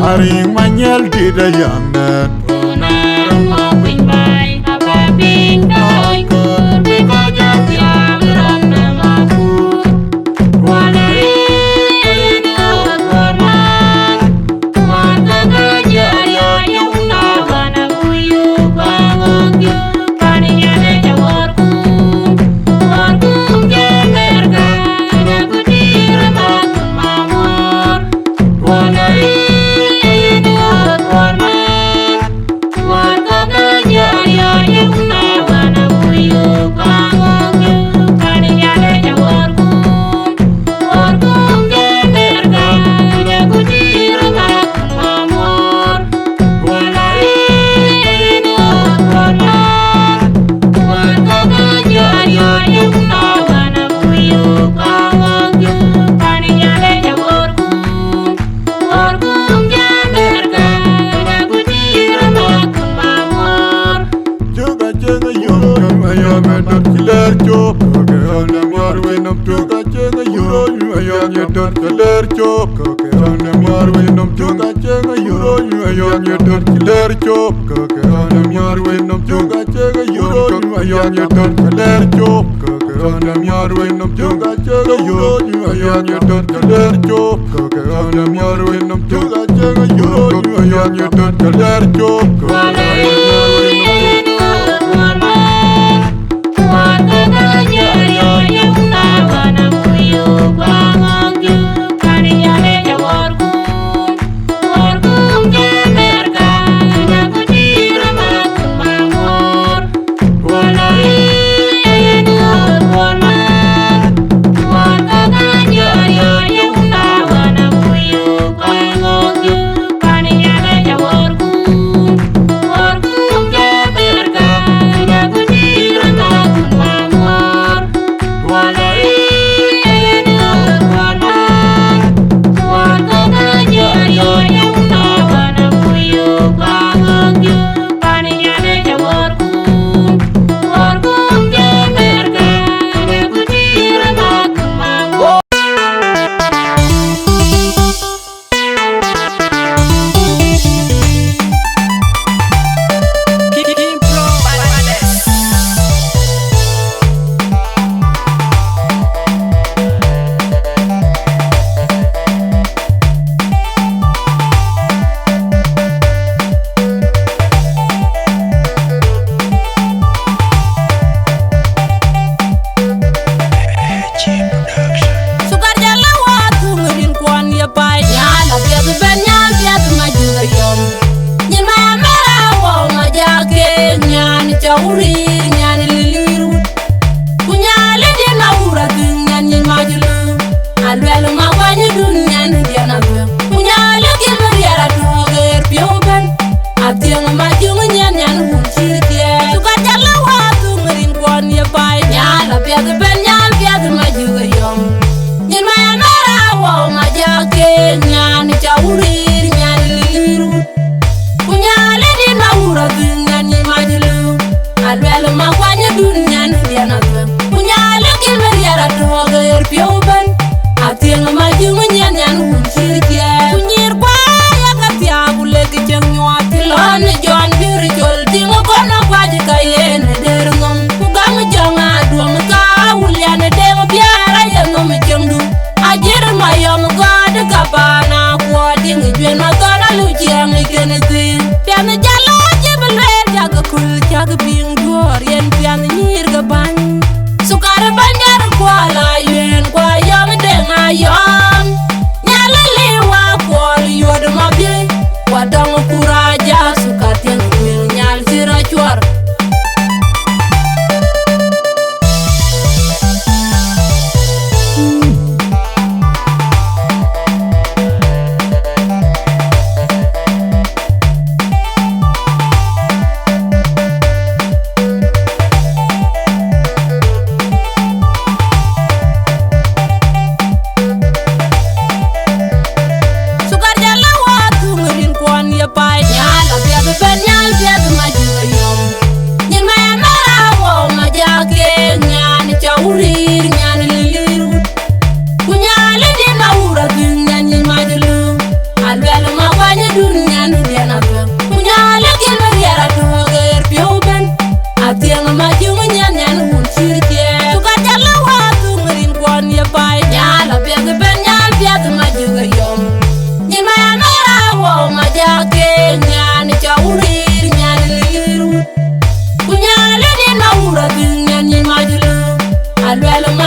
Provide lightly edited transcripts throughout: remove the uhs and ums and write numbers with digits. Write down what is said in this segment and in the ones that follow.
Aring manyel di dayangan Punarang mawing bay Apaping daoy kur Bikajak yang gerak namaku Walai ingat warman Warga gajah yang nawan Aku yuk bangun yuk Paninya deja warkum Warkum jemerkan Aku diremakan mamur Walai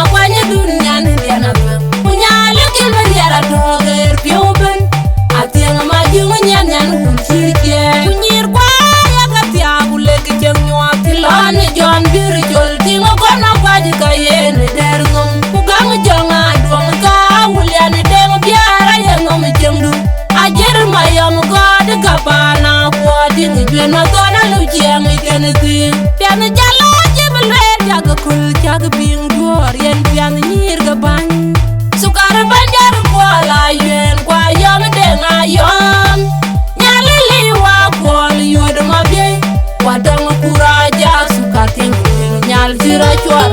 ma kwanya dunya ni diana ba kunya lukil ba yara doger pioben atiang ma jungu nyan nyan kunchirke kunyir kwa ya katia gulek jengyo atilan jon bir jol tingo kono kwaji kayen derngum kugang jonga duang ka wulian deng biara yangum jengdu ajer mayam god kapana kwadi ngwen ma tona lujiang ikeneti pian jalo jebler jag kul jag bing dor yen pian nyir gaban sukar banjar kwala yen kwa yom deng ayom nyalili wa kwal yod mabye wadang kuraja sukar ting nyal jira chwal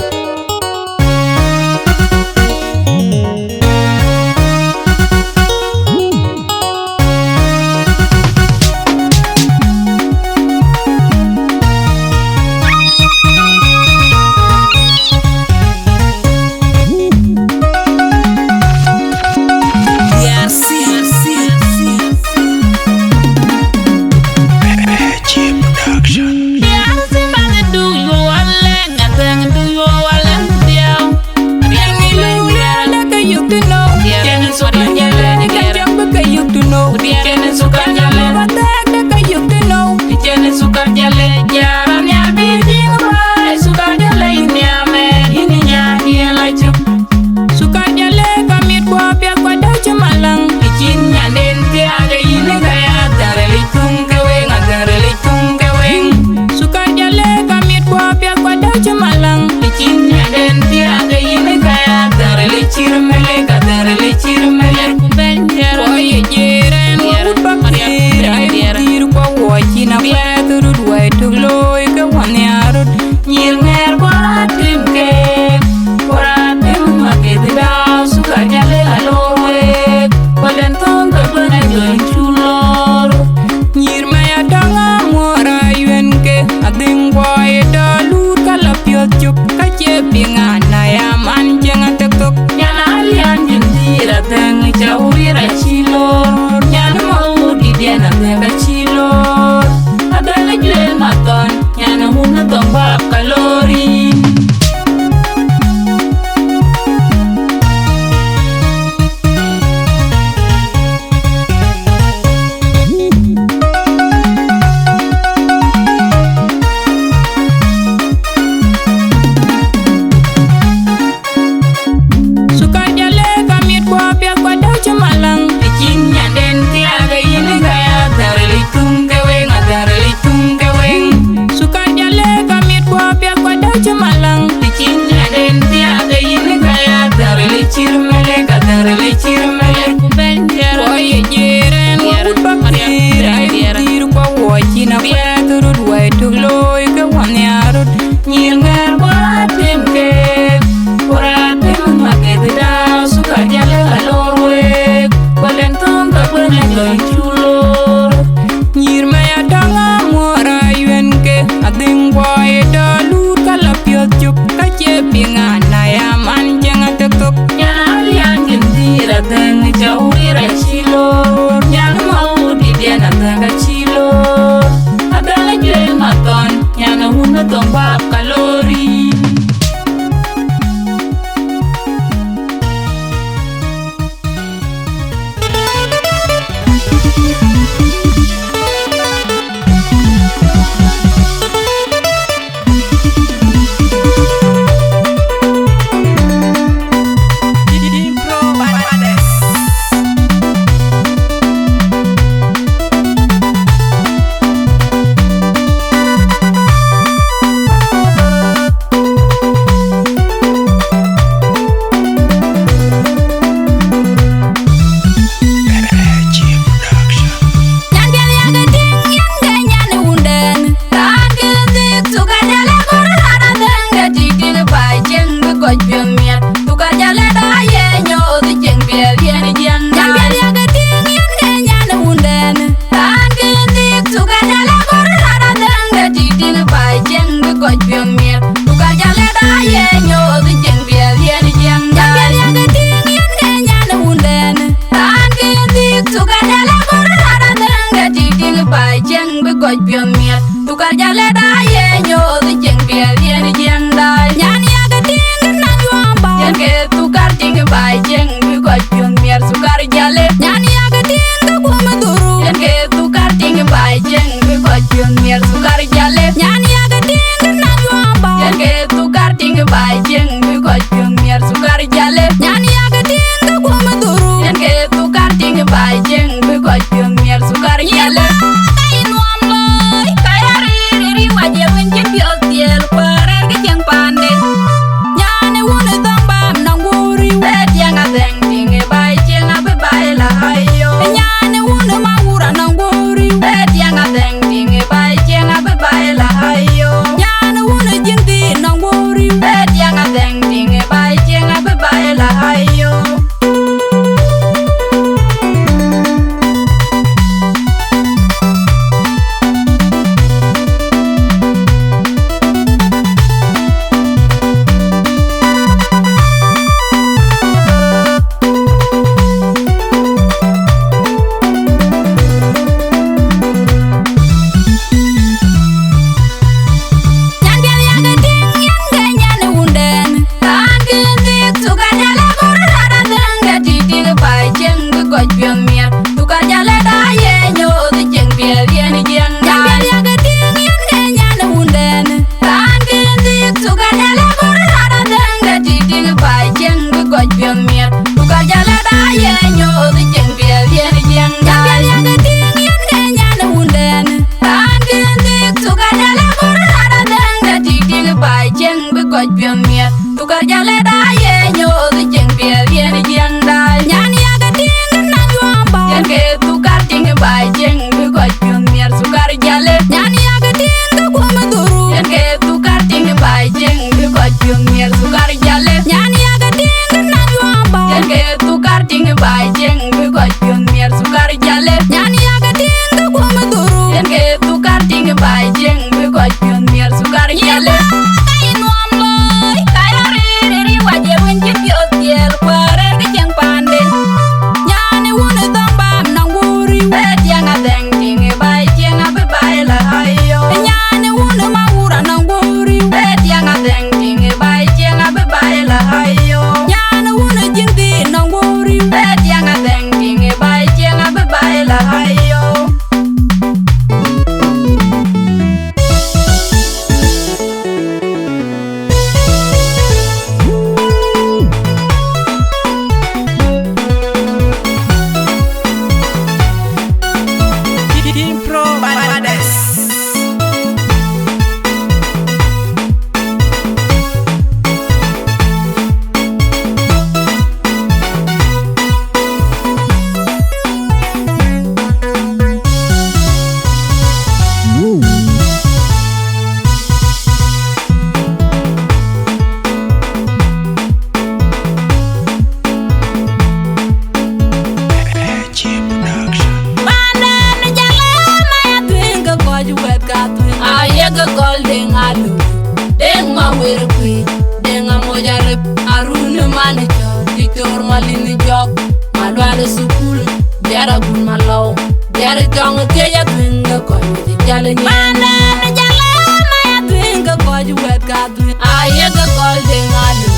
Dictor malini jog malwale sukul biara gun malaw biara jong ke ya twinga ko di jale ni mana na jala ma ya twinga ko ju wet ka twin aye ga gol de ngalu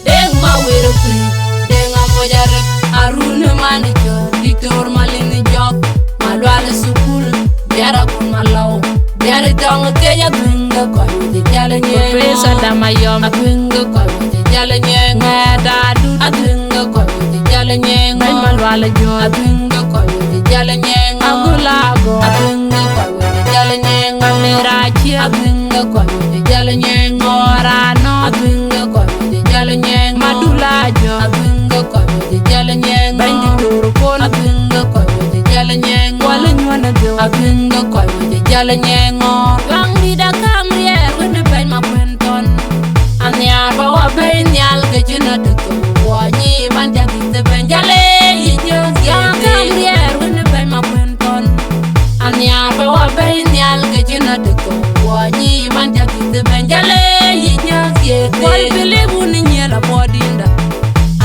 de ma wero kri de nga mo jare arun mani jo Dictor malini jog malwale sukul biara gun malaw biara jong ke ya twinga ko di jale ni pesa damayom twinga ko di jale ni ngada du twinga ko di jale ni malwale jo twinga ko di jale ni agula go twinga ko di jale ni merachi twinga ko di jale ni orano twinga ko di jale ni madula jo twinga ko di jale ni bandi turu ko twinga ko di jale ni wala nywana jo twinga ko di jale ni gang di da kamriye wende bay ma penton anya ba wa bay nyal ke jina de ko wani man jagi te benjale yinyo ya kamriye wende bay ma penton anya ba wa bay nyal ke jina de ko wani man jagi te benjale yinyo ye wal bele buni nyela bodinda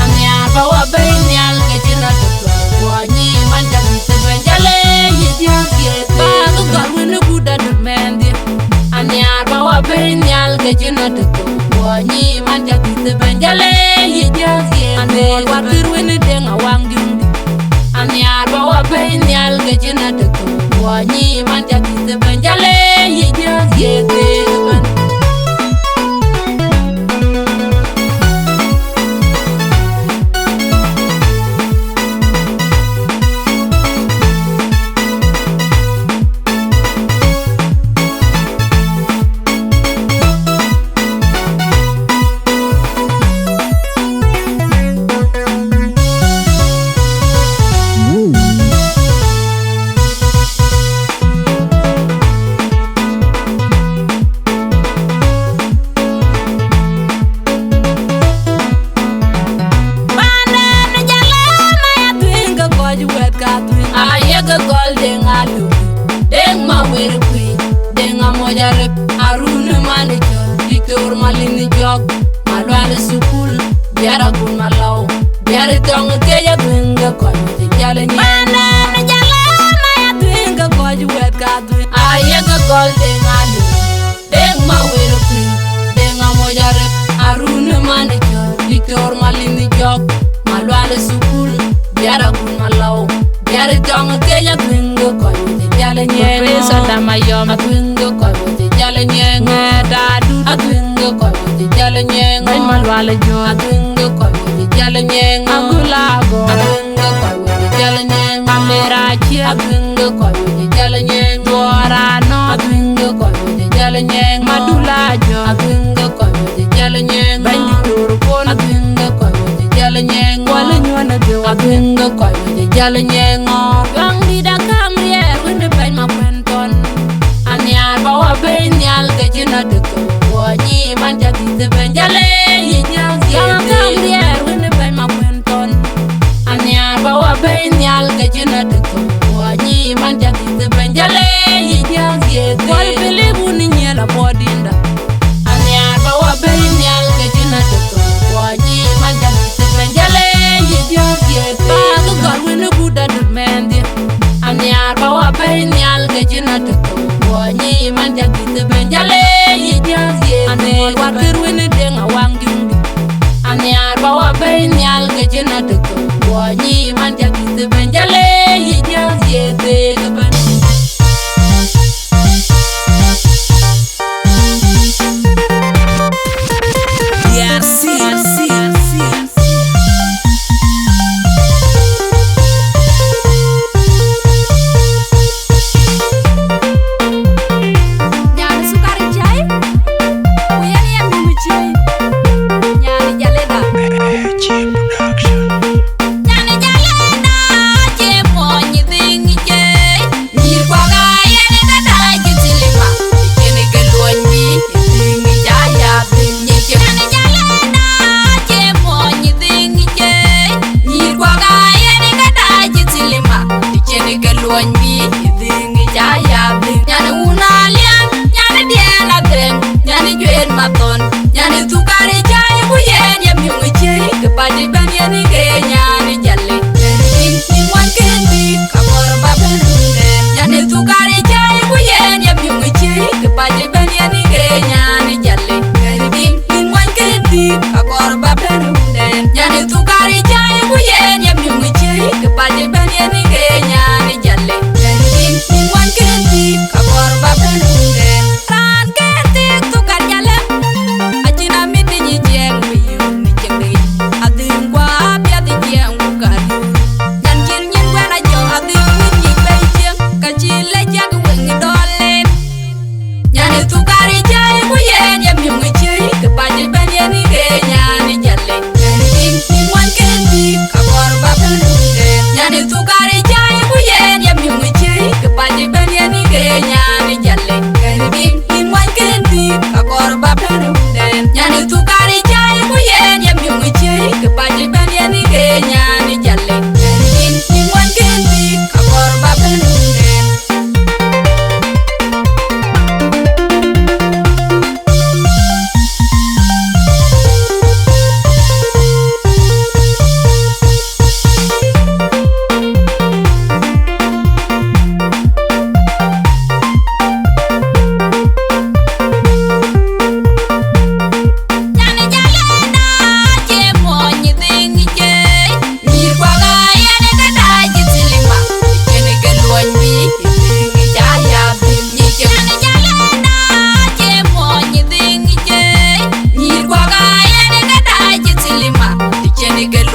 anya ba wa bay nyal ke jina de ko wani man jagi te benjale yinyo ye ba ko garwene buda de mendi anya ba wa bay nyal ke jina de ko wani man jagi te benjale yinyo ye ane watir wene de ngawang jundi anya ba wa bay nyal ke jina de ko wani man jagi te benjale yinyo ye ban ayega gol de ngalu deng ma wer kui deng amoja rep arun mani jo Dictor malini jog malwale sukul biara gun malaw biara tong ke ya twinga ko di jale ni mana na jala ma ya twinga ko ju wet ka twin ayega gol de ngalu deng ma wer kui deng amoja rep arun mani jo Dictor malini jog malwale sukul biara gun malaw biara jong ke ya twinga ko di jale ni pesa damayom twinga ko di jale ni ngada du twinga ko di jale ni malwale jo twinga ko di jale ni agula go twinga ko di jale ni merachi twinga ko di jale ni orano twinga ko di jale ni madula jo twinga ko di jale ni bandi turu ko twinga ko di jale ni wala nywana jo twinga ko di jale ni gang di da kamriye wende bay ma penton anya ba wa bay nyal ke jina de ko wani man jagi te benjale yinyo ya kamriye wende bay ma penton anya ba wa bay nyal ke jina de ko wani man jagi te benjale yinyo ye wal bele buni nyela bodinda anya ba wa bay nyal ke jina de ko wani man jagi te benjale yinyo ye ba ko garwene buda de mendi anya ba wa bay nyal ke jina de ko wani man jagi te benjale yinyo ye ane watir wene de ngawang jundi anya ba wa bay nyal ke jina de ko wani man jagi te benjale yinyo ye ban Nyani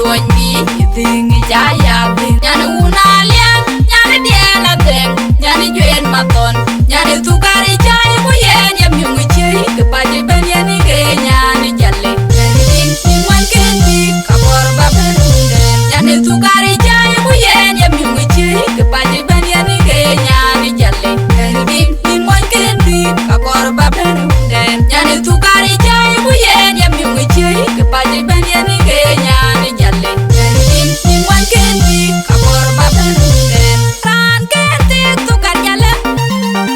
tuanyi Tingi jaya ting Nyani unalian Nyani diela ting Nyani juen maton Nyani tukari jai Kuyen yam yungi chay Kepaji ben yani ke nyani jale Nyani ting Tingwan kendi Kapor baben unden Nyani tukari jai Kuyen yam yungi chay Kepaji ben yani ke nyani jale Nyani ting Tingwan kendi Kapor baben unden Nyani tukari jai Kuyen yam yungi chay Kepaji ben yani ke nyani jale Nyani ting Tingwan kendi Kapor baben unden Ran kendi tukar jale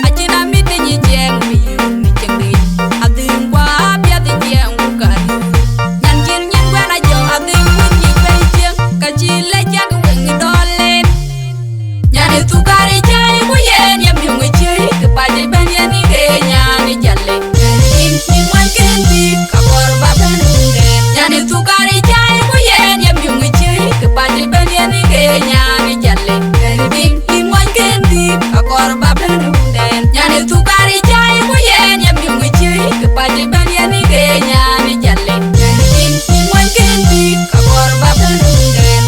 Ajina mite nyi jeng Miyung ni jengi Ading kwa abia di jeng Bukan Nyan jir nyin gwana jong Ading wun nyi bay jeng Kachile jag wengi dolen Nyani tukari jai Kuyen yam yungi chay Kepaji ben yani ke nyani jale Nyani ting Tingwan kendi Kapor baben unden Nyani tukari jai Kuyen yam yungi chay Kepaji ben yani ke nyani jale Nyani ting Tingwan kendi Kapor baben unden Nyani tukari jai Kuyen yam yungi chay Kepaji ben yani ke nyani jale Nyani ting Tingwan kendi Kapor baben unden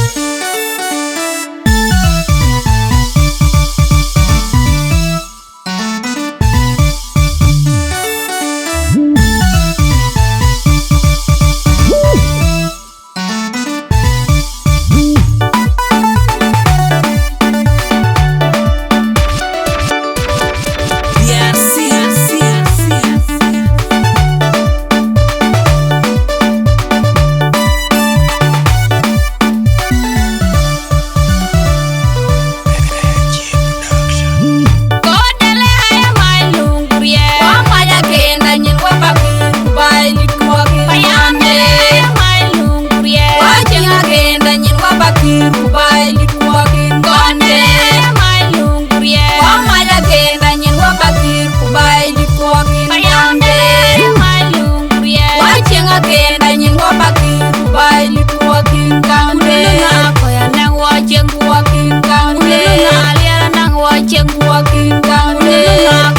Kodele haya mai lungurye Wamaya kenda nyin wabaki Kubai likuwaki Payande haya mai lungurye Wajinga kenda nyin wabaki Kubai likuwaki Konde haya mai lungurye Wamaya kenda nyin wabaki Kubai likuwaki Payande haya mai lungurye Wajinga kenda nyin wabaki Kubai likuwaki Konde haya koya nang wajeng kuwaki Konde haya nang wajeng kuwaki Konde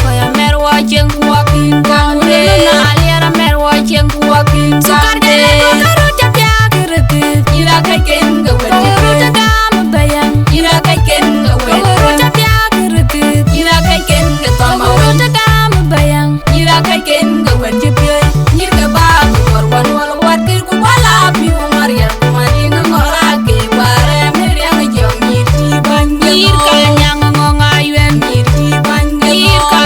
koya mer wajeng kuwaki Konde aliara mer wajeng kuwaki Konde karu tapya kirti ira kaiken gawen karu tagam bayan ira kaiken gawen karu tapya kirti ira kaiken gatama karu tagam bayan ira kaiken gawen jepye nyirga ba korwan wal wat kir ku bala pi maria kumari ngora ke bare mer yang jom nyirti ban nyir kanyang ngonga yuen nyirti ban nyir ka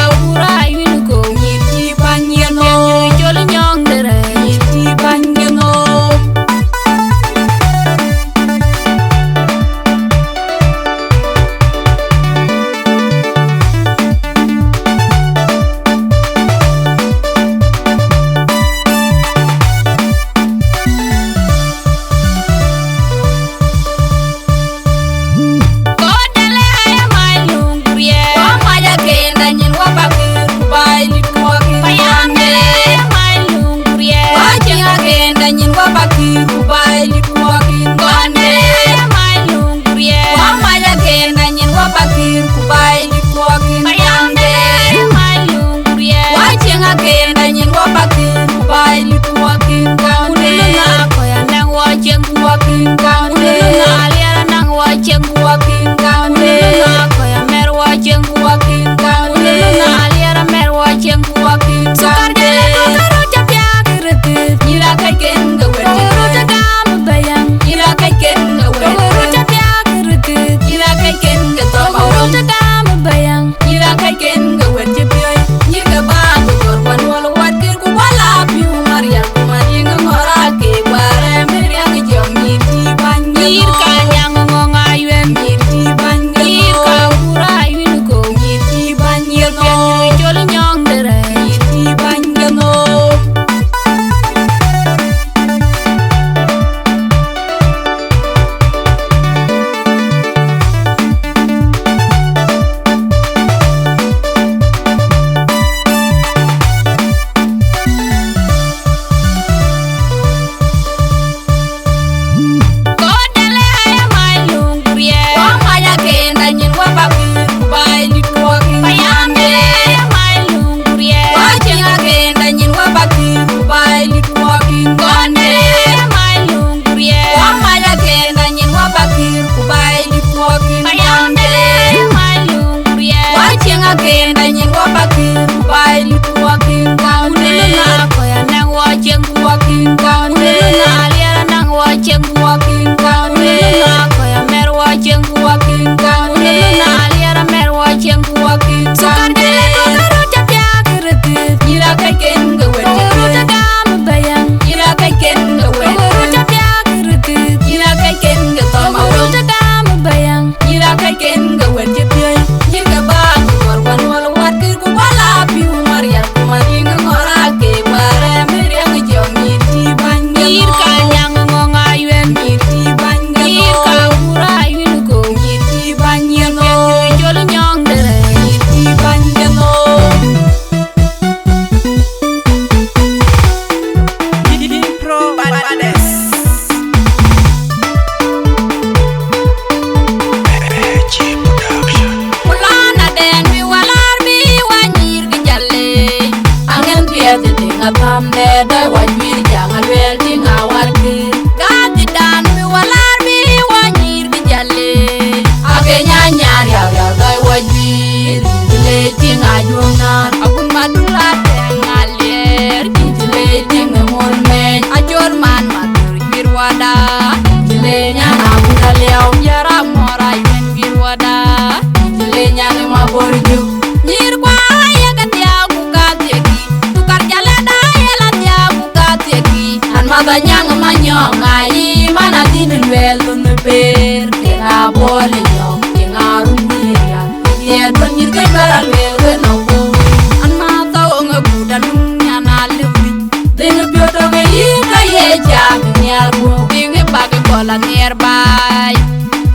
gola nearby.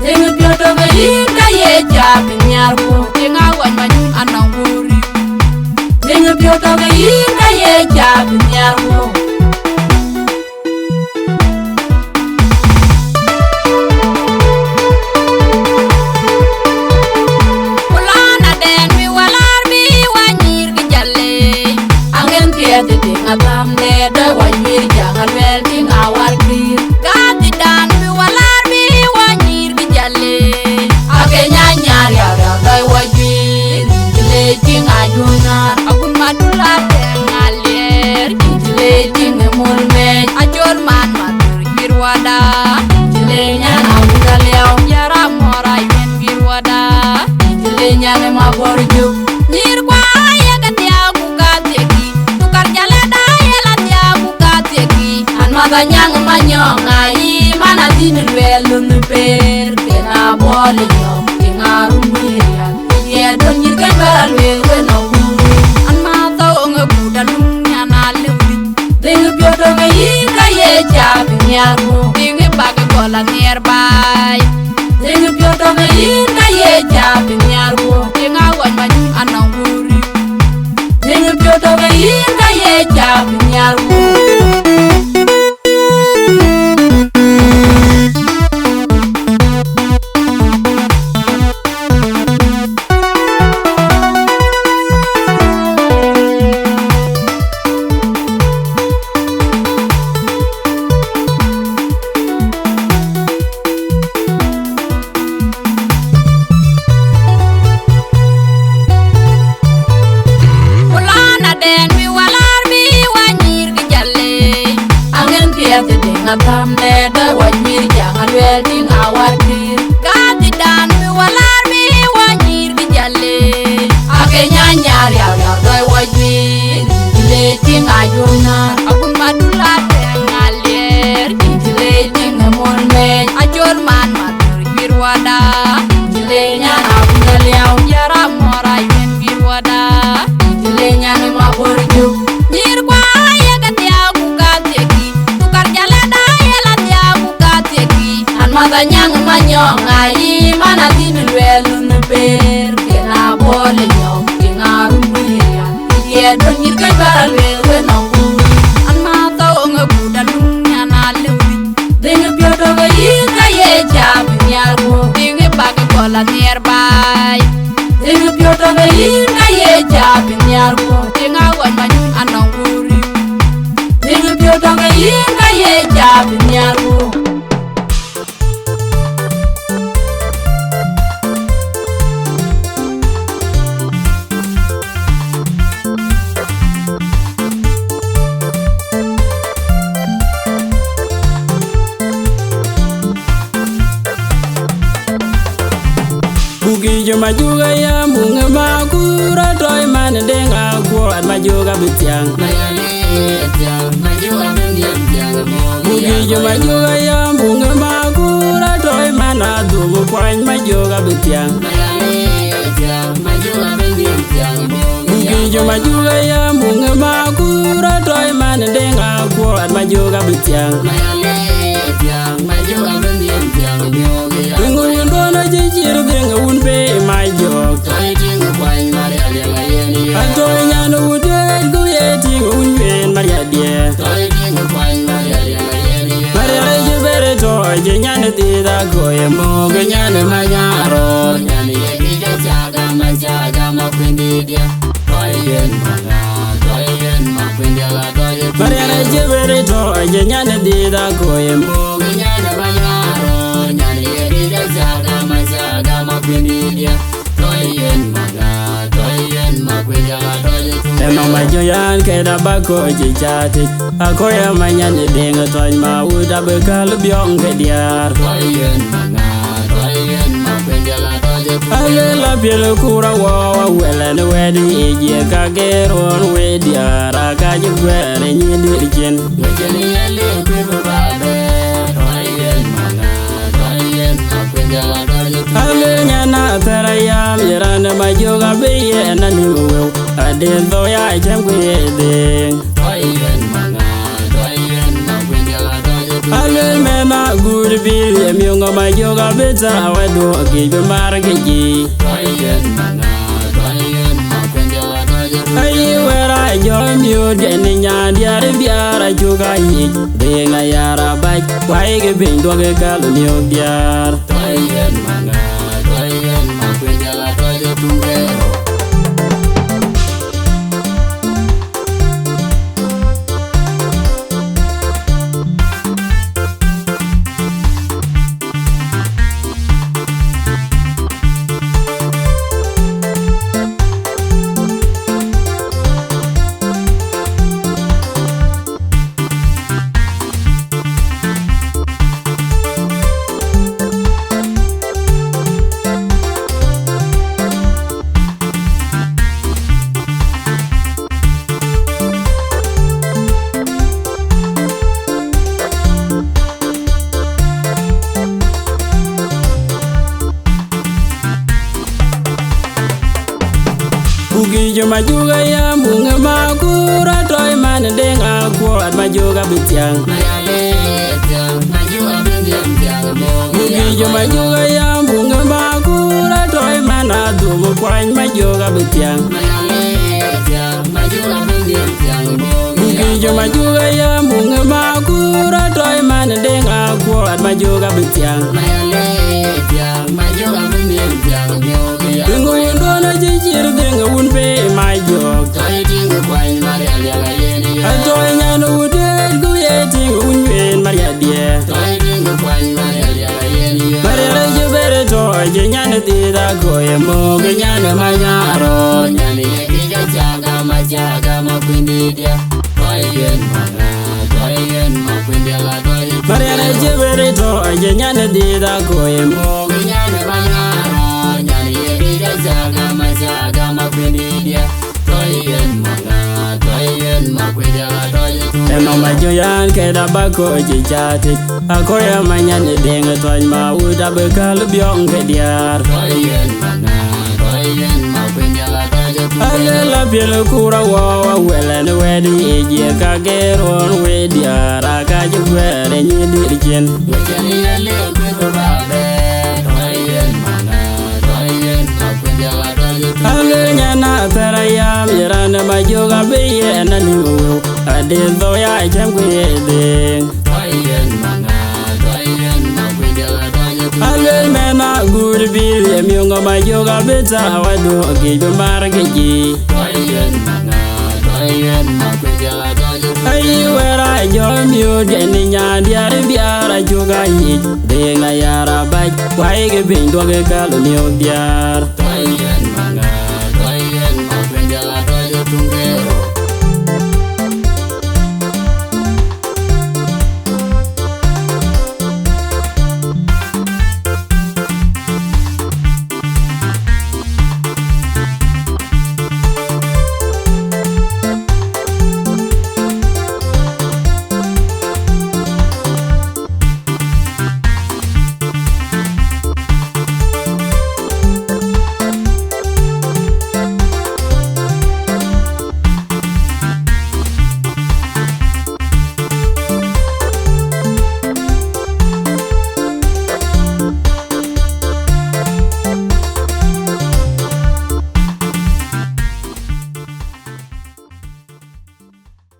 Ding pioto ga yinga ye jab nyar ko tinga wan ma ananguri. Ding pioto ga yinga ye jab nyar ko. Kulana den mi walar bi wanyir gi jalle. Angen piete tinga tamne da wanyir jangal wel tinga warkir. Gati dan mi walar bi wanyir gi jalle. Ake nyanyar ya dai wajir. Jile tinga junar akun madula tengaler. Jile tinga mulme ajol man matur girwada. Jile nyana udaleo yara mora yen girwada. Jile nyane maborju nir kwa ya gatia bukateki. Tukar jale da yela dia bukateki. An maganyang manyonga i mana dinul welun per kena bole nyong tingarum miria. Ye don nyir kan baral we no guru. An ma to nga budalum nyana lewi. Ding pioto nga yinga ye jab nyarmo. Ding bag gola nearby. Ding pioto nga yinga ye jab nyarmo. Ding awan ma ananguri. Ding pioto nga yinga ye jab nyarmo. Tamne da wanyir jangal wel tinga warkir. Gati dan mi walar mi wanyir gi jalle. Ake nyanyar ya dai wajir. Jile tinga junar akun madula tengaler. Jile tinga mulme ajol man matur girwada. Jile nyana udaleo yara mora yen girwada. Jile nyane maborju nir kwa ya gatia bukateki. Tukar jale maganyang manyonga i mana dinul welun per kena bole nyong tingarum miria. Ye don nyir kan baral we no guru. An ma to nga budalum nyana lewi. Ding pioto ga yinga ye jab nyar ko. Ding bag gola nearby. Ding pioto ga yinga ye jab nyar ko. Ding awan ma ananguri. Ding pioto ga yinga ye jab nyar ko. Bugi jo majuga ya munga makura toy man denga kuat majuga bitiang. Bugi jo majuga ya munga makura toy man adumu kwany majuga bitiang. Bugi jo majuga ya munga makura toy man denga kuat majuga bitiang. Bingu yundona jijir denga unbe majok. Atoy nyano udel guyeti unbe maria die. Maria jibere toy jenyane tida goye moga nyane manyaro. Nyane yegija chaga majaga makwindidia. Toy yen makwindiala toy. Maria jibere toy jenyane tida goye moga nyane manyaro. Nyane yegija chaga majaga makwindidia. Toy yen makwindiala toy. Eno majoyan keda bako jichati. Akoya manyane denga toy ma uda bekal biong kediar. Toy yen makwindiala toy. Alela pielo kura wawa wela ne wedi ejie kageron wedi ara kaji gwere nyindir jen. Wejeni yeli kwibu babe. Toy yen makwindiala toy. Alenya na tarayam yerane majoga beye na niwew. Adin do ya jem kwede. Toy yen makwindiala toy. Alel mena good bill Yamyonga majoga beta Wadu akibe margeji Ayi wera join you Deni nyadiari biara juga yi Denga yara baj Waige bindwage kalu niyo biar Toyen makwendela toje tungero Bugi majuga ya bunga makura toy man denga kuat majuga bitiang Bugi majuga ya bunga makura toy man adu kwany majuga bitiang Bugi majuga ya bunga makura toy man denga kuat majuga bitiang Dengo yendona jijir dengo unpe majok Toy tingo kwany maria liaga yeni Toy nyano udel guye tingo unyen maria die Toy tingo kwany maria liaga yeni Maria lejo bere toy jenyane tida goye moge nyane manyaro Nyane yekija jaga makwindi dia Toy yen makwindi ala toy Maria lejo bere toy jenyane tida goye moge nyane manyaro Jaga makwindidia Toyen makwindiala toye Eno majoyan keda bako jijati Akoya manyane denga toy mauda bekal biong kediar Toyen makwindiala toye Alela pielo kura wawa welen wedi ejie kageron wediara kajugwere nyidirjen Wecheni yale kweko babe Alenya na tarayam yerana majoga beye na niwo Adendo ya jamkwede Alemena good bill Yamyonga majoga beta Wadu akibe margeji Ayi wera join you Deni nyadiari biara juga yi Denga yara baj Waige bindwage kalu niyo biar Toyen makwendela toje tungero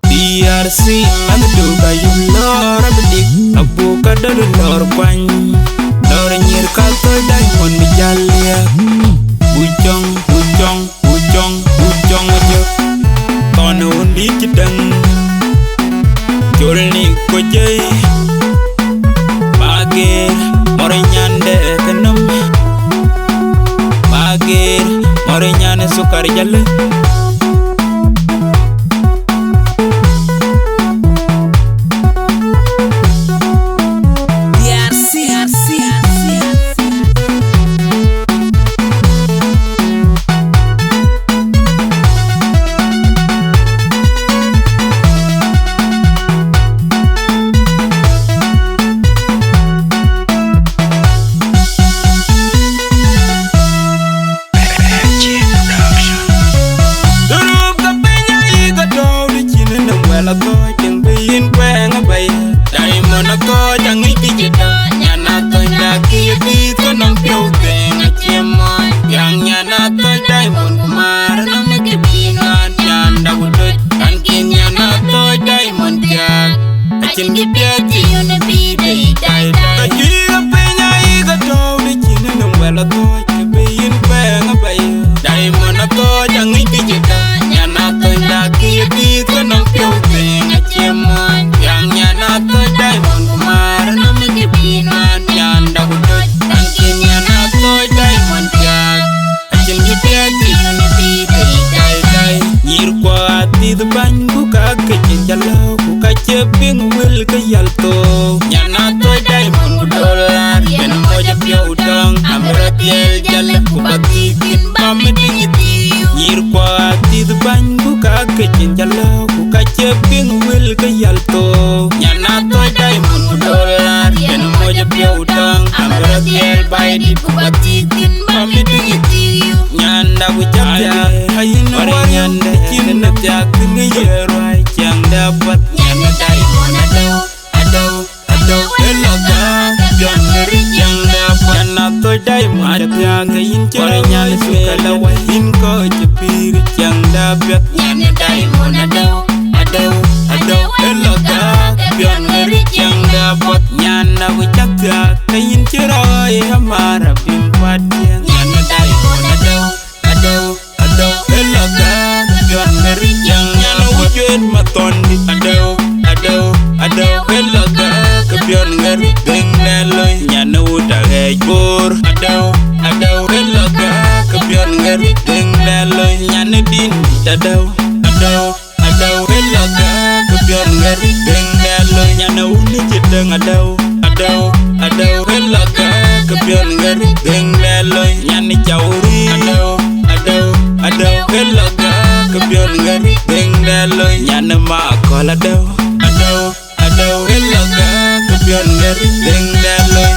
DRC ang duga yung lor abedik abu kada lor kwany lor nyir kalto diamond mijalia bujong aja kono undi kitang jolni kojay bagir morinyande kenam bagir morinyane sukar jale Amra tiel bai di kubatikin mami tingitiyo. Nyanda bucapya hayin nyanda kin napya kin yero ay kyang dapat. Nyanda dari mona adaw elaga bion ngeri kyang dapat. Nyanda toy dai mona tiaga yin cere nyali sukala wahin ko cepir kyang dapat. Nyanda dari mona adaw elaga bion ngeri kyang dapat. Nyanda bucapya kayin cere ay hamara bin kwatiang. Nyanda dari mona adaw elaga bion ngeri kyang nyala wujud matondi. Adaw elaga bion ngeri bengnaloy nyana uda bor. Adaw elaga bion ngeri bengnaloy nyana din. Adaw elaga bion ngeri bengnaloy nyana uni jedeng. Adaw elaga bion ngeri bengnaloy nyana jawri. Adaw elaga bion ngeri bengnaloy nyana maakol. Adaw elaga bion ngeri bengnaloy.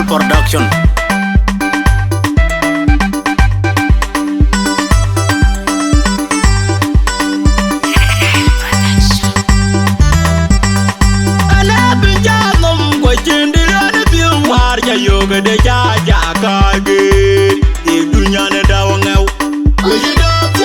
Production. yoga de ja ja ka ge e dunya ne da wangu we da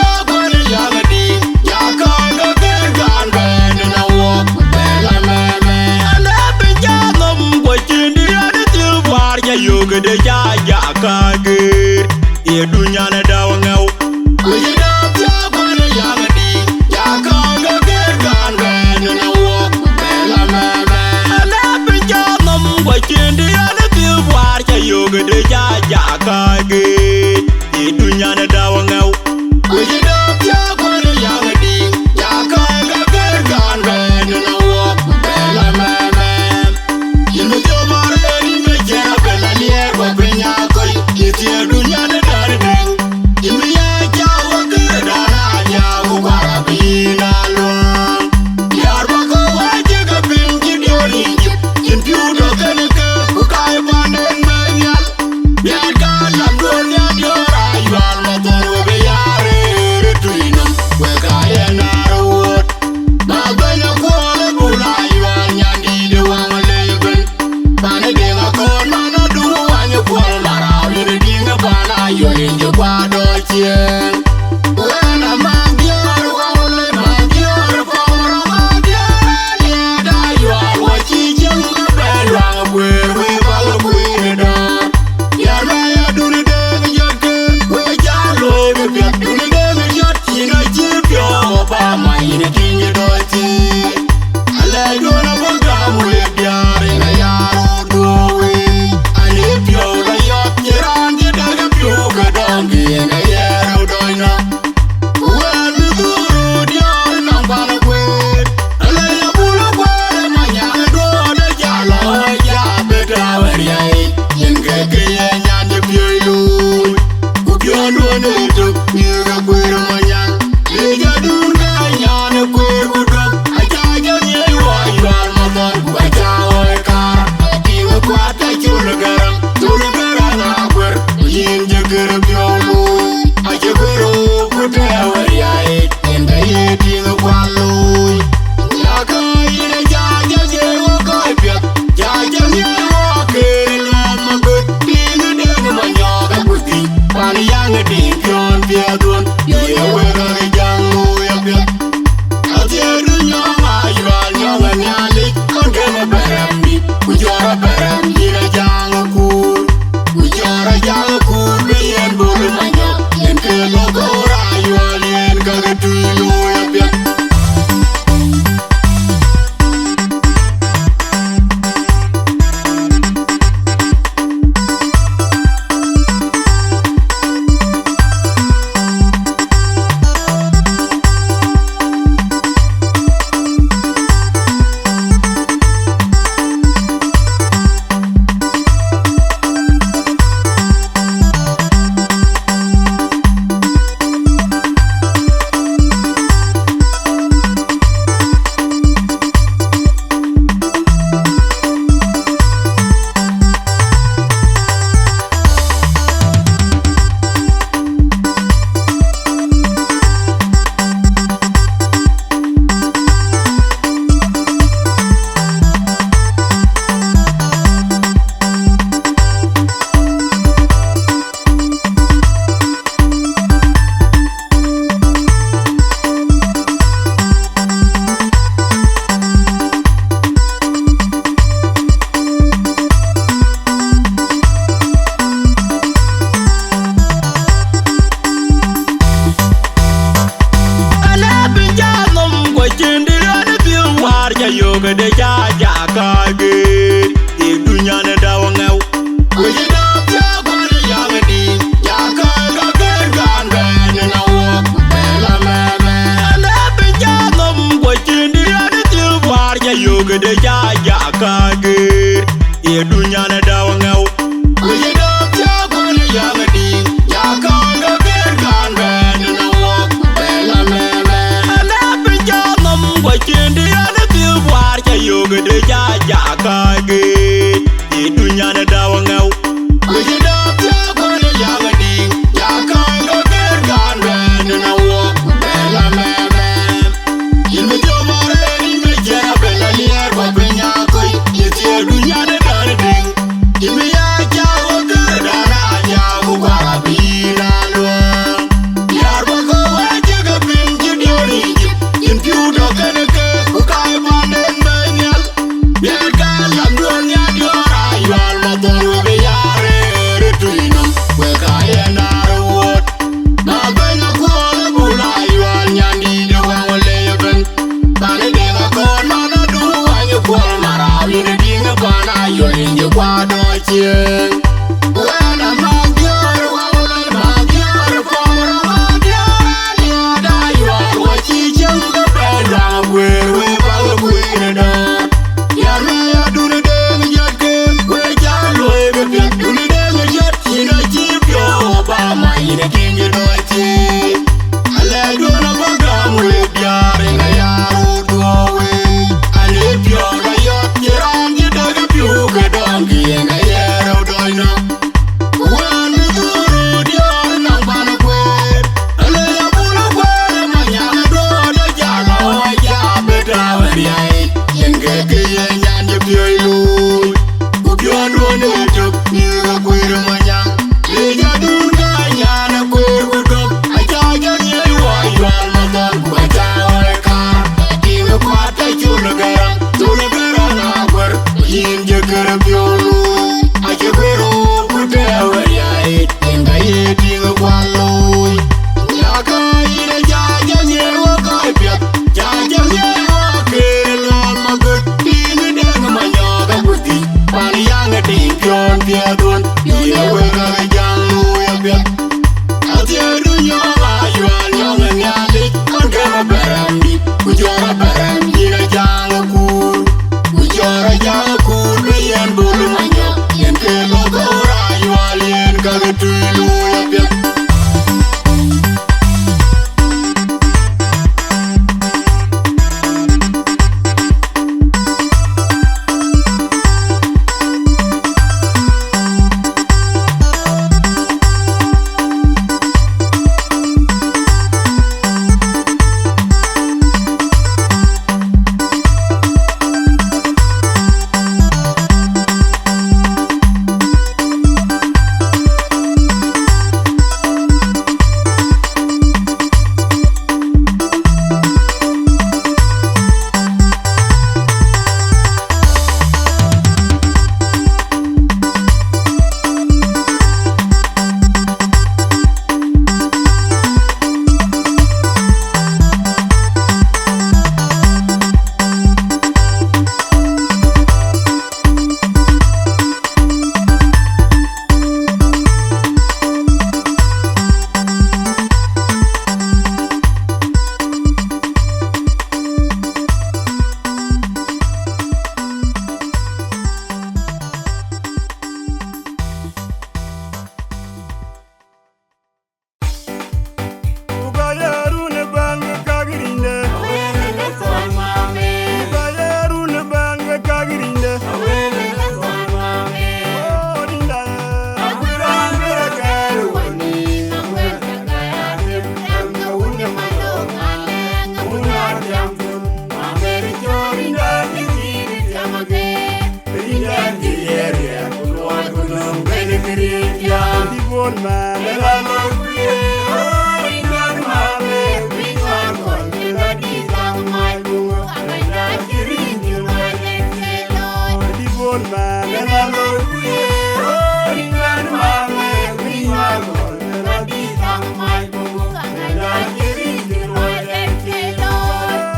bol man la lo kuye oh ingan mame wingan kon la di sang mai bungo aganda kiri ni wale kelo di bol man la lo kuye oh ingan mame wingan kon la di sang mai bungo aganda kiri ni wale kelo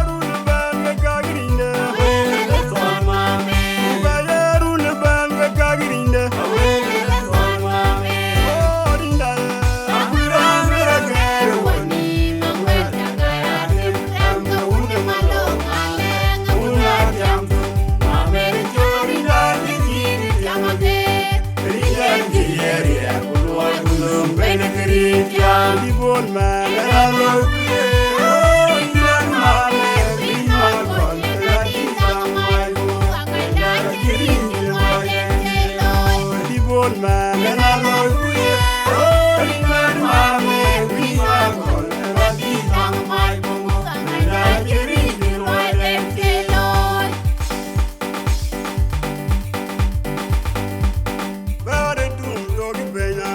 rul ban ga grinda wele son mame bayarul ban ga grinda di bol man la lo kuye oh ingan mame wingan kon la di sang mai bungo aganda kiri ni wale kelo di bol man la lo kuye oh ingan mame wingan kon la di sang mai bungo aganda kiri ni wale kelo bare dum do gi benya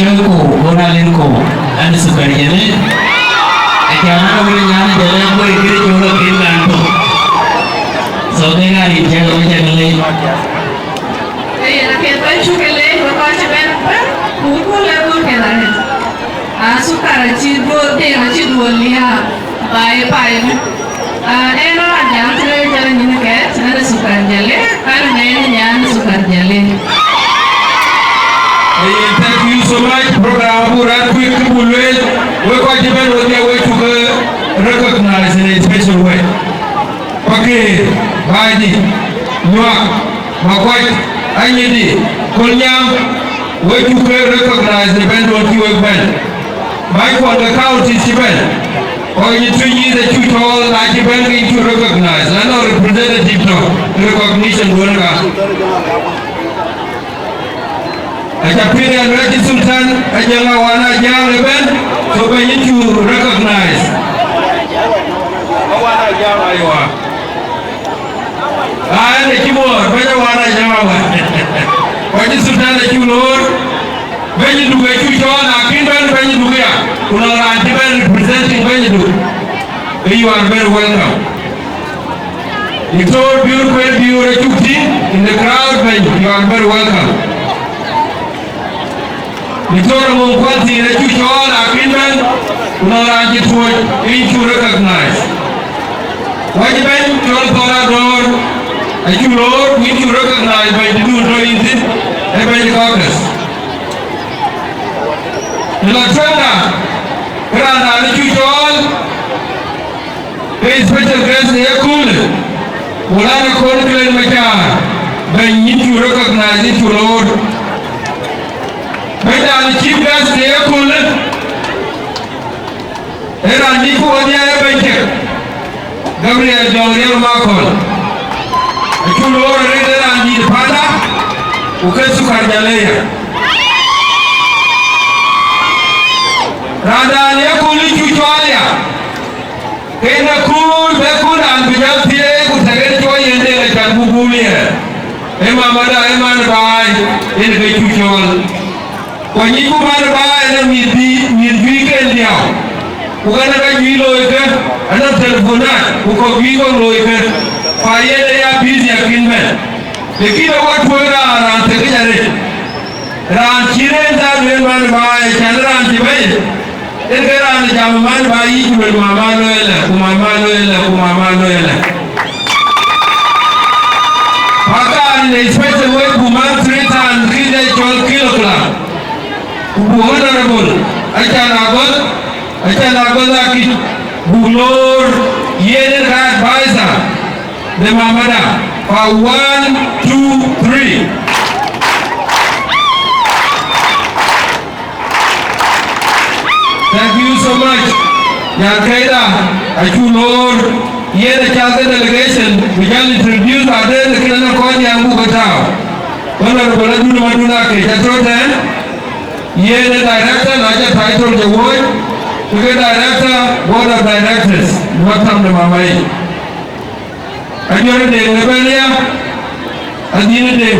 Choko, Bonalinko, and Superjane. I cannot bring on the level of Greenland. So they are in general. Suka cido dia cido liha pai eno ada yang jalan ini ke sana suka jalan kalau ini jangan suka jalan. Thank you so much. Program burat quick bulwel we ko jiben we to recognize in a special way. Okay, baji nyua makwai anyidi kunyam we to recognize the band on you band. My for the county Siben, or you 2 years that you told like you been to recognize, and not representative no recognition. As a period Raji Sultan, a young one, young event, so when you recognize. I the keyboard, when I want a young one. Raji Sultan, the you Lord. When you do a huge one, I can't when you do it. Representing when you do. You are very welcome. It's all beautiful, beautiful in the crowd, you are very welcome. It's all among quality in a huge one, I can't when you recognize. When you bend your door, and you Lord, when you recognize by the new drawings and by the caucus. Latranda, Granda, the Jujon, the special guest, the Yakul, Ulana Korkul and Majar, when you recognize it, Lord. When the chief guest, the Yakul, and I need for the Ayabanker, Gabriel Gabriel Markle, the two Lord, and the Pada, Ukesu Karjalea. Rada ne kuli chucholia kena kul bekul an bijal tie ku tage to yende le kan bubulia ema mada ema bai ene ke chuchol ko ni ku mar bai na mi ken dia ku kana ka mi lo ke ana telefona ku ko mi ko lo ke fa yele ya busy akinme lekina watu era ran te jare ran chire da men man bai chandran ti bai Ekeran jaman bayi jual mama Noela. Pakai ni special way buman 3 times kita jual kilogram. Honorable, acan agol lagi bulor yene advisor de mamada for 1, 2, 3. Thank you so much. Yankaida, Achulor, Yena Chalka delegation, we can introduce our day the Kirana Konya and Bukatao. Honorable Maduna, Katrotan, Yena director, Naja title the word, to get director, board of directors, welcome to Mamai. Ajor de Rebelia, Adina de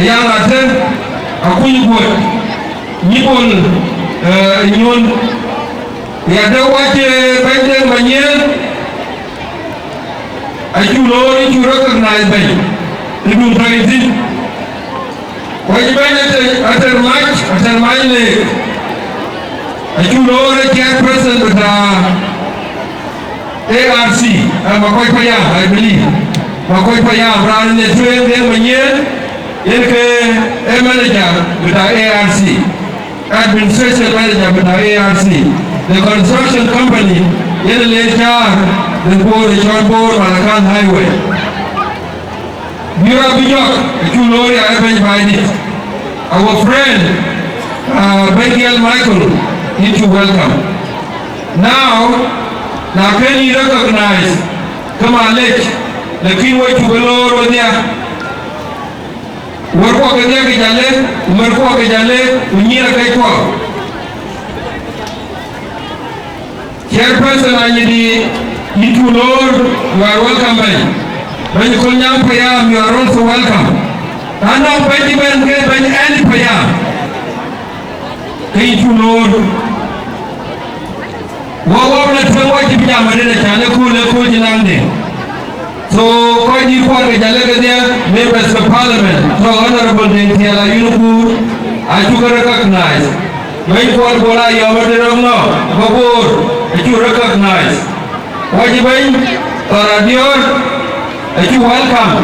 Ayang Aten, Akuyubot, Nipol. Nyon ya da wace bende manyen ajulo ni recognize bay du transit waje bende ater maile ajulo re chair person da ARC makoy paya I believe makoy paya ran ne train de manyen yeke manager da ARC administration manager with the ARC, the construction company, in the board, the short board, Malakan Highway. Mira Bijok, a true lawyer, I invited it. Our friend, Becky Michael, need to welcome. Now can you recognize, come on, the king way to below over there. Worko ke jale, unyira kai kwa. Chairperson Anyidi, Yitu Lord, you are welcome by. When you call Nyam Payam, you are also welcome. And now, Benji Ben, any Payam. kai tulor wa na tawa ki bi amare da tane ko le ko jinande so ko di ko ga jalaga dia members of parliament so honorable Dentiala Yunupur aju recognize mai ko bola yawade romno babur aju recognize wajibai radio aju welcome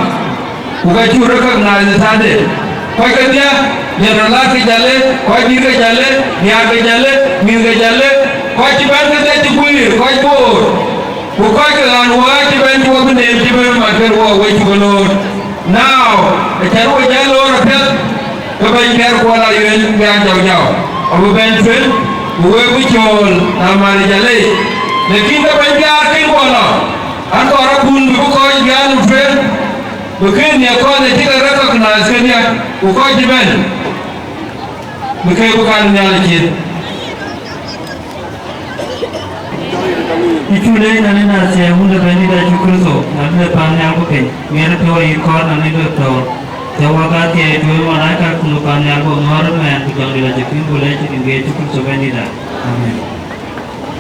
uga aju recognize sade ko ga dia general ki jale ko di ga jale niya ga jale min ga jale ko ci ban ga ci bulir ko bor ko ko ga lan wa ci ban ko ne ci ban ma gar wa wa ci golor now e taru jalo rapet ko ban gar ko la yen ga jaw jaw abu ben fel we bu chol na mari jale lekin da ban ga kin ko la an ko ra bun bu ko ga lu fel bukan ya ko ne ci ga recognize kan ya ko ko ci ban bukan bukan nyala ci Ichule nani na se hunde bani da chukurso nani pane ako ke mere pyo ikor nani do to jawaga tie to mana ka kunu pane ako nor men kujang dila jekin boleh jekin ge chukurso bani da amen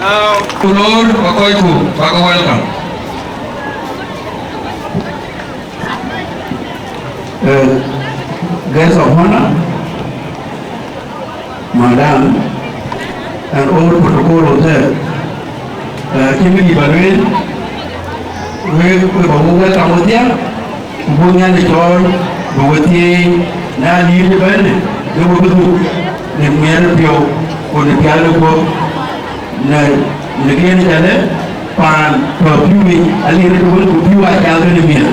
now tulor bakoy ku bako welcome guest of honor madam and all protocol hotel kimi di balwin we bawa kamu dia hubungan dicor bawa tie na di depan dia betul ni merah pio ko ni pialo ko na negeri ni ada pan piui ali ni betul piu aja ada ni merah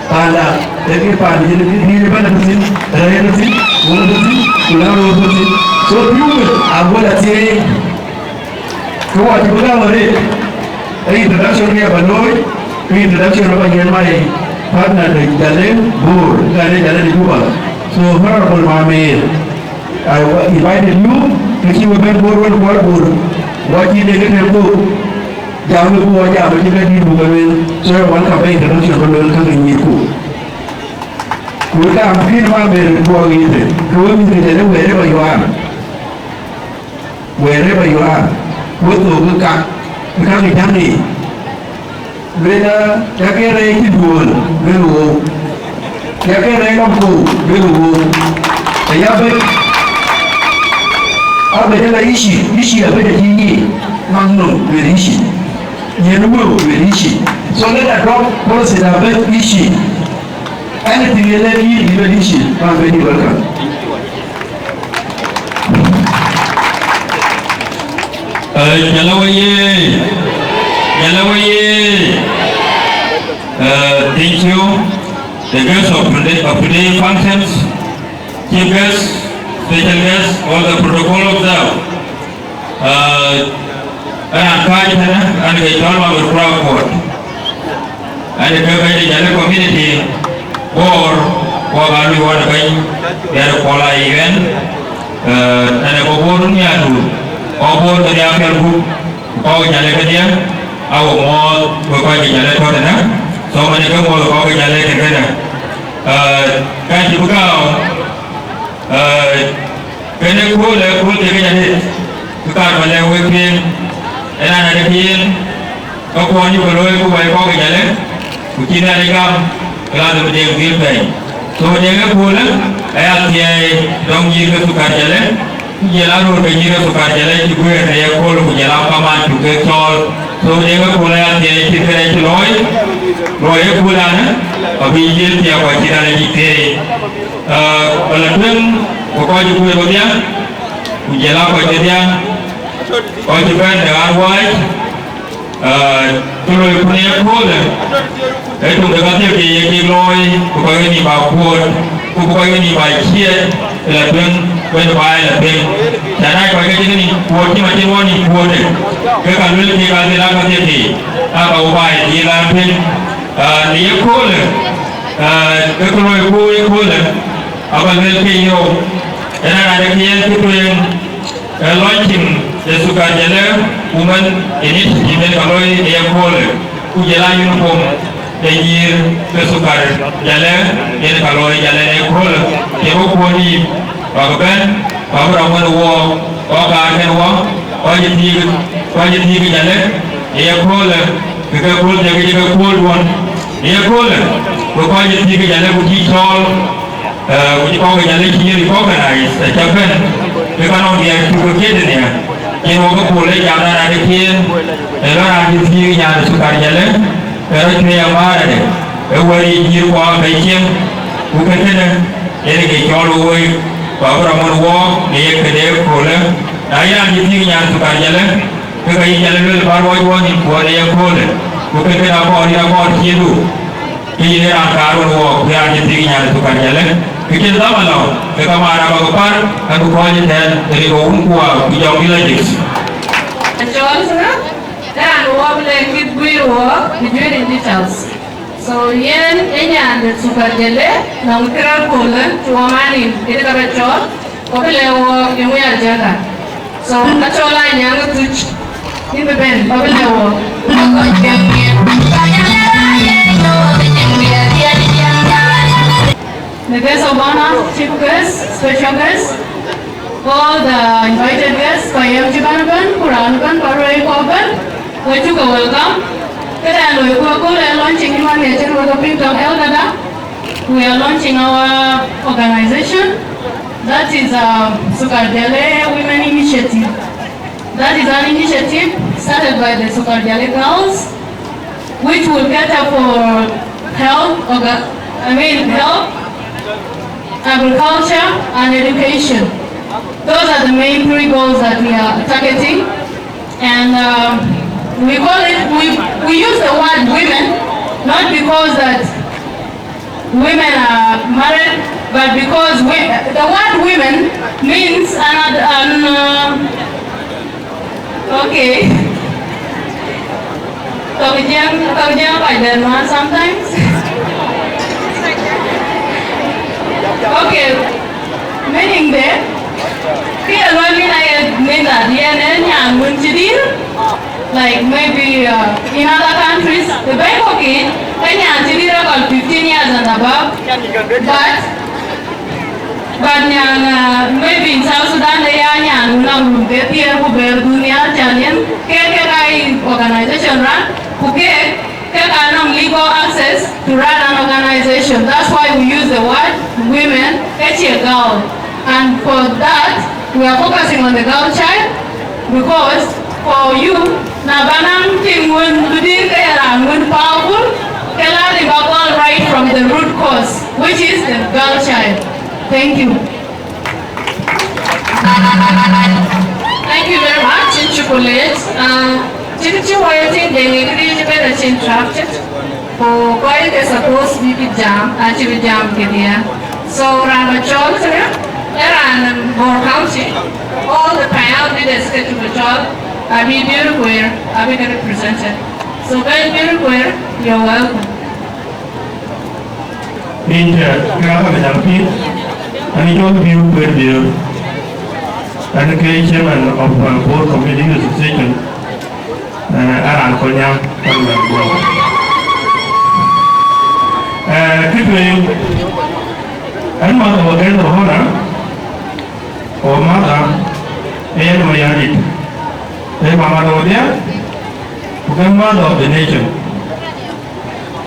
pada lagi pan di depan ada sini ada ni sini bola sini bola sini so piu agora tie Kau ada juga mana? Introduction dia baloi, introduction apa yang mai? Partner dari jalan bur, jalan di dua. So honorable Mamir, I invited you to see what bur. Wajib dengan aku. Jangan lupa wajib apa juga di bukan. So one kali introduction baloi kan ini ku. Kita ambil Mamir dua gitu. Dua minggu jadi wherever you are. Betul bukan kami jangan beda jaga raya dua belu jaga raya lampu belu saya ber apa dia isi apa dia tinggi mangno berisi nyeru berisi soalnya drop proses apa isi anything yang lagi berisi apa ini berkan Jalawaye. Thank you. The guests of today functions, chief guests, special guests, all the protocol observed. And the Chalma will Crawford. And the Jala community or Wagalu Wadabai, their Kola event, and a Boborun Yadu. Obor dari akhir bu, kau jalan kerja, awak mau berkau jalan kau dah, so mereka mau kau jalan kerja. Kan juga kau, kena kul kerja jadi, tukar balik weekend, enak ada weekend, kau kau ni berloi kau baik kau jalan, kucing ada kam, kelas berjaya weekend. So mereka kul, ayat dia dong jika tukar jalan. Jalan roda jira tukar jalan juga saya kol jalan paman juga col so dia kuliah dia kita loi bulan abijil dia wajib lagi te pelatun pokok juga dia jalan wajib dia wajiban dengan waj tuloi punya kol itu dekatnya dia loi pokok ini bakut pokok ini baiknya pelatun when buy la pay jana ko ga ni ko ti ma ti woni ko de ke ka lu ti ga de la ka ti a ba buy di la pay ni ko le ke ko ko le a ba le ke yo jana na de ki to launching de su ka jale woman initiative ka lo e ko le ku jela uniform de yir ke su ka jale ye ka lo jale e ko le ke ko ni Bapak, Bapak ramai oka ken wo oje tigi jale e kole ke kol jage ke kol won e kole ko oje tigi jale ko ti tol ko ko jale ki ko organize chapen ke kanon dia ko kede ne ke wo ko pole jana na de kien e lo na ti tigi jana su kar jale e ro ne amara de e wari jir ko be kien ko kede e ke jolo wo ba bra mon wo ne ke de kole ayah di sini yang suka jalan, kerana jalan dulu baru aja ni buat yang kole, bukan kita apa hidu, ini angkaran wo, ayah di sini yang suka jalan, kita tahu malau, kita marah bagupar, aku kau je dari kau kuah, bijau villages. John, dan wo boleh kita buat in details. So yen yang suka jalan, nak kira kole, cuma mani, kita kata John, kau boleh wo yang mana jalan. So, kacola yang tuj, ini ben, apa lewo? The guests of honor, chief guests, special guests, all the invited guests, Payam Jibanaban, Kuranaban, Parai Koban, we took a welcome. Today, we are launching We are launching our organization. That is Sukardele Women Initiative. That is an initiative started by the Sukardele girls, which will cater for health, agriculture, and education. Those are the main three goals that we are targeting, and we call it. We use the word women, not because that women are married, but because the word women means okay. Kau by the man sometimes. Okay, meaning that here I mean that like maybe in other countries, the Bangkok in 15 years and above, but maybe in South Sudan they are organization run who get legal access to run an organization. That's why we use the word women, girl. And for that, we are focusing on the girl child because for you, Nabanang King will be powerful, right from the root cause, which is the girl child. Thank you. Thank you very much, in chocolate. Chicken waiting, they agree to better change traffic. For quite a supposed to be jam, actually jam here. So, Rama Children, and more county, all the panel leaders get to the job. I mean, beautiful, I will represent it. So, very beautiful, you're welcome. And you all view with you, and the chairman of board committee association, Aran Konya, quickly, and mother of the honor, or mother, and Mayadi, the mama of the grandmother of the nation.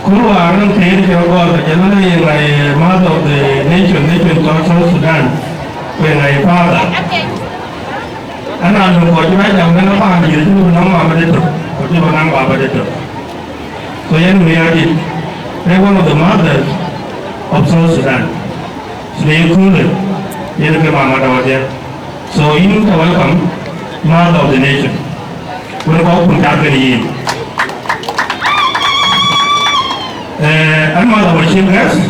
Kuru Aran created your God, generally my mother of the nation of South Sudan, when I father. And I know what you might have done about you, what you want to. So, anyway, they're one of the mothers of South Sudan. So, they included the mama over there. So, you are welcome, mother of the nation. We're going to talk to you. I'm one of our chief guests,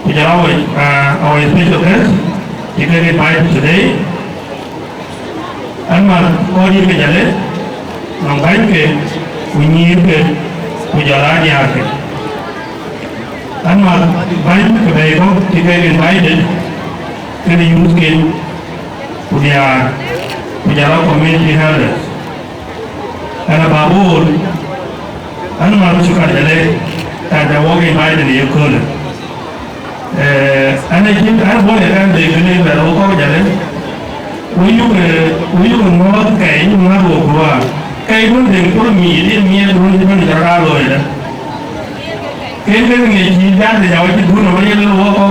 which are our special guests, declared by today. I'm one of the we need which are I'm one declared invited to the youth game, which are our community elders. And above all, I'm not sure that the walking by the Yakul. And I think I want to end the unit that will call Jalen. uyu ngol kai ni ngabo kwa kai mun de ko mi de mi de mun de ban jara lo ida kai de ngi ji da de jaw ti du no ni lo ko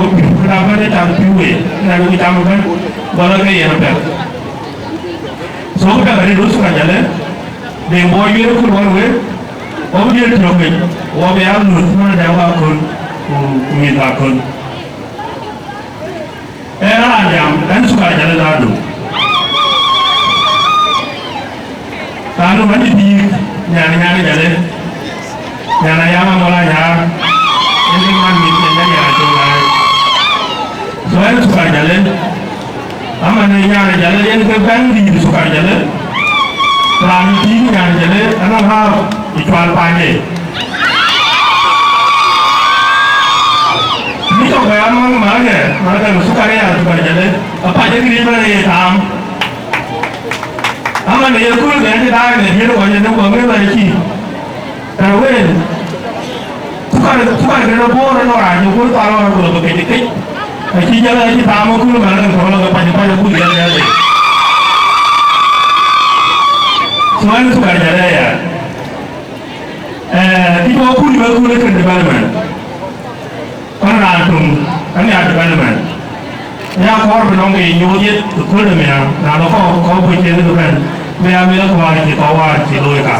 da ba de ta piwe na ni ta mo ban bala ke ya ba so ka re do su ka jale de mo yu ko mo we o bi de no ke o be am no ma da wa ko mi da ko era jam dan su ka jale da do lalu mandi di nyana jale nyana yama mola ya ini mandi nyana ya coba soalnya suka jale ama nyana jale yang kebangi di suka jale lalu di nyana jale anak hal dijual pagi ini coba emang mana suka ya suka jale apa aja kiri mana ya tam ama ne yakul da ne da ne hiro wani ne ko me ba ki tawen tuka ne bo no ra ni ko ta ro ko ko ke ke ki jala ki ta mo ku ma ne ko lo pa ni pa ku ya ya le soalnya suka jala ya di ko ku ni ba ku ne ke development ana tum ani a development ya ko ro no ngi nyoje ko ne me na lo ko bu je ne ben me a me ko wa ki ko wa ki lo ka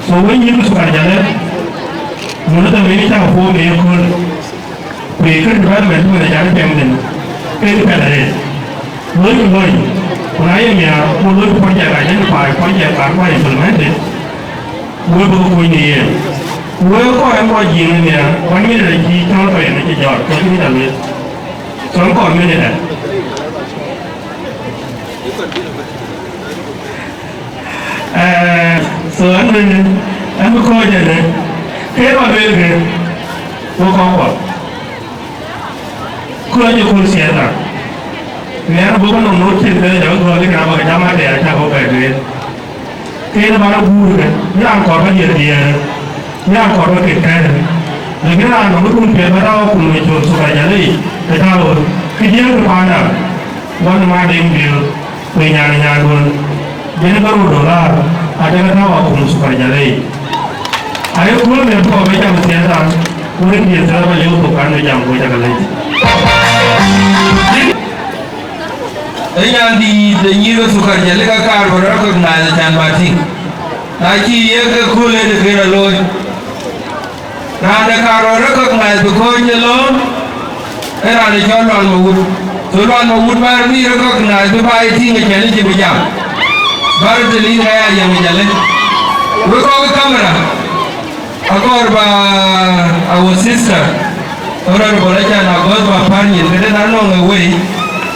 so when you suka jale mo na me ni ta ko me ko pe ke development me ja ne pem den ke pe la re lo na ye me a ko lo ko ja ga ne pa ko ja ka ko implement wo bo ko ni ye wo ko em ko ji ne ya ko ni re ji to to ye ne ji jo ko ni da le so ko me ne da so anh có coi vậy đấy thế mà về cái cô con bảo cô ấy cô xe ra nghe nó bố nó nốt trên đấy rồi cô cái nào mà cái mà để cho cô về đấy thế nó bảo nó vui đấy như ăn còn cái gì như ăn còn cái cái này rồi cái nào nó cũng phải bắt đầu cùng mình chọn số cái gì để sao cái gì nó phá nàoวันมาเดิมเดียวไปงานคนjadi baru dolar ada kata aku suka jadi ayo kulo me ko be jam siasa kulo dia selalu leu to kan jam ko jaga lagi ina di nyiro suka jadi ka kar bora ko na jan bati na ki ye ka kulo de kira lo na da kar bora ko na ko nyelo era de jolo al mawud to lo al mawud bar ni ko na do bai tinga jeli ji bijam baru jadi saya yang menjalan. Bukan kamera. Aku orba our sister. Orang boleh jangan agak bapak ni. Kita nak nong away.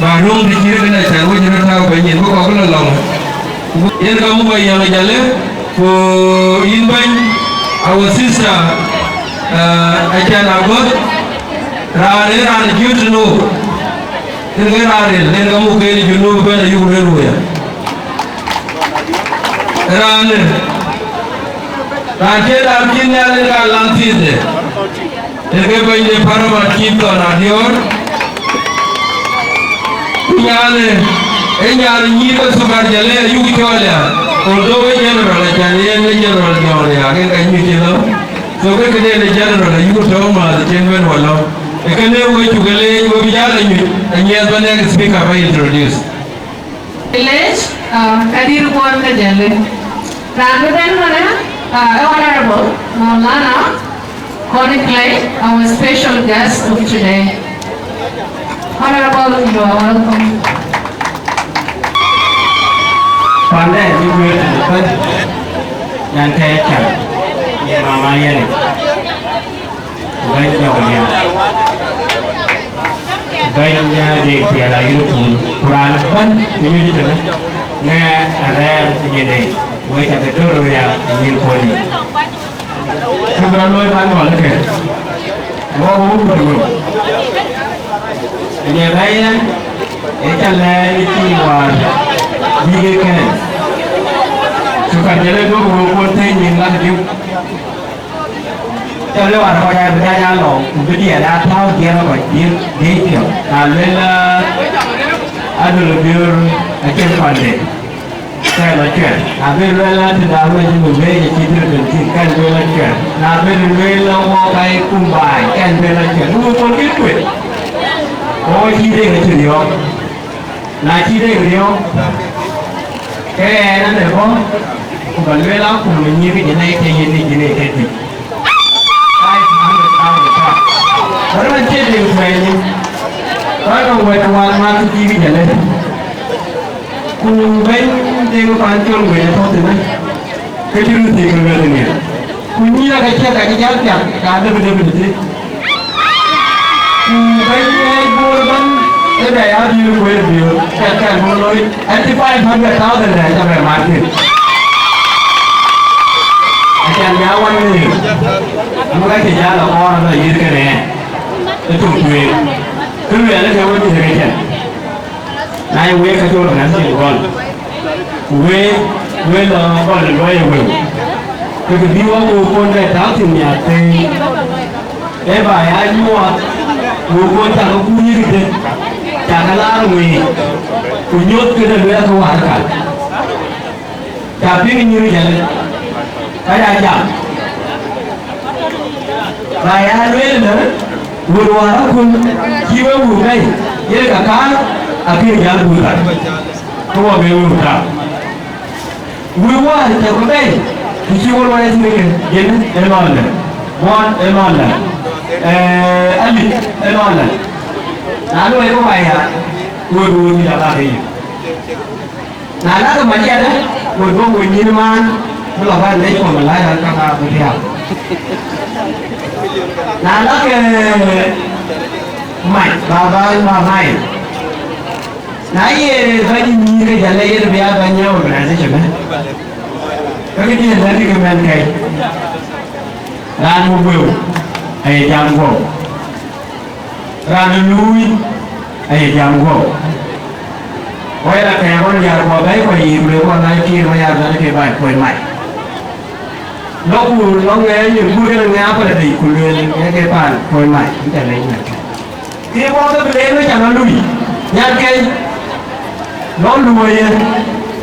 Baru dikira kena cari jadi tahu banyak. Bukan aku lalong. Yang kamu bayi yang menjalan. Ko inban our sister. Ajan agak. Rare jutu. Ini rare. Ini kamu kini jutu bukan yuku ya. Rane, rakyat akhirnya legal lantis deh. Mereka banyak para macam nadior. Nyale nyiko sukar jale yuki wala. Untuk general jadi general jawabnya. Akan kayu kilo. So kerja general yuki tahu malah general wala. Ekane wo juga le wo bicara nyat banyak speaker apa introduce. Village, Kadir Kuan Kajale. Rather than Honorable Maulana Kodiklay, our special guest of today. Honorable, you are welcome. Pandai juga dapat yang kecil, namanya ni, banyak banyak di piala YouTube, Quran pun ini juga, ni ada segini. Woi tak betul ya ingin koni. Seberapa lama kan boleh ke? Mau betul. Ini raya, ini lagi tiwar, tiga kan. Suka jalan tu berumur tinggi lah tu. Kalau orang kaya berjaya lo, untuk dia dah tahu dia apa dia dia. Lalu ada lebih akan pandai. Saya lakukan. Abi rela tidak boleh membeli citra dan kan belajar. Abi rela mau kai kumbai kan belajar. Dua pun itu. Oh citra itu dia. Nah citra dia. Cái nó được không? Còn với nó cùng mình như cái gì này thì gì này thì gì. Ai ăn được tao được sao? Đó là chết điều về nhưng đó là người ta hoàn mang cái gì cái này. Cùng bên đây có quan trọng người thôi thì này. Cái chuyện gì cũng về này. Cùng như là cái chuyện cái giáo dục cả đời đời đời. Cùng bên đây buôn bán cái này áo gì quên biểu cái muốn nói anh chỉ phải phân biệt tao thế này cho mày mà thì anh giáo quan này lúc ấy thì giáo là con là như thế này cái chủ quyền cứ về nó theo cái gì cái chuyện này quên cái chỗ là ngắn gì con quên là con là quên quên cái đi qua con này tao thì nhà thì cái bài anh mua con chẳng có cú như thế jangan larui kunyut kena dia keluarkan tapi ini jalan kayak aja raya lele berwarna pun jiwa bukai dia kakak akhir jalan bukan tua berubah berubah macam apa jiwa mana sini jadi emalnya wan emalnya ali emalnya lalu itu apa guru tidak lari. Nah, lalu macam ada guru nyirman melakukan itu melayan kakak beliau. Nah, lalu mai babai. Nah, ini bagi nyir jalan ini biar banyak organisasi mana. Kalau dia dari kemenkai, lalu mobil, jangkau. Rana lui ai jango oi la ke con ya ko bai ko yi le ko na ki ma ya da ke bai ko mai lo ku lo nge như ku ke nga pa de ku le nge ke pa ko mai ta le ni ke ko ta le no cha no lui ya ke lo lui ye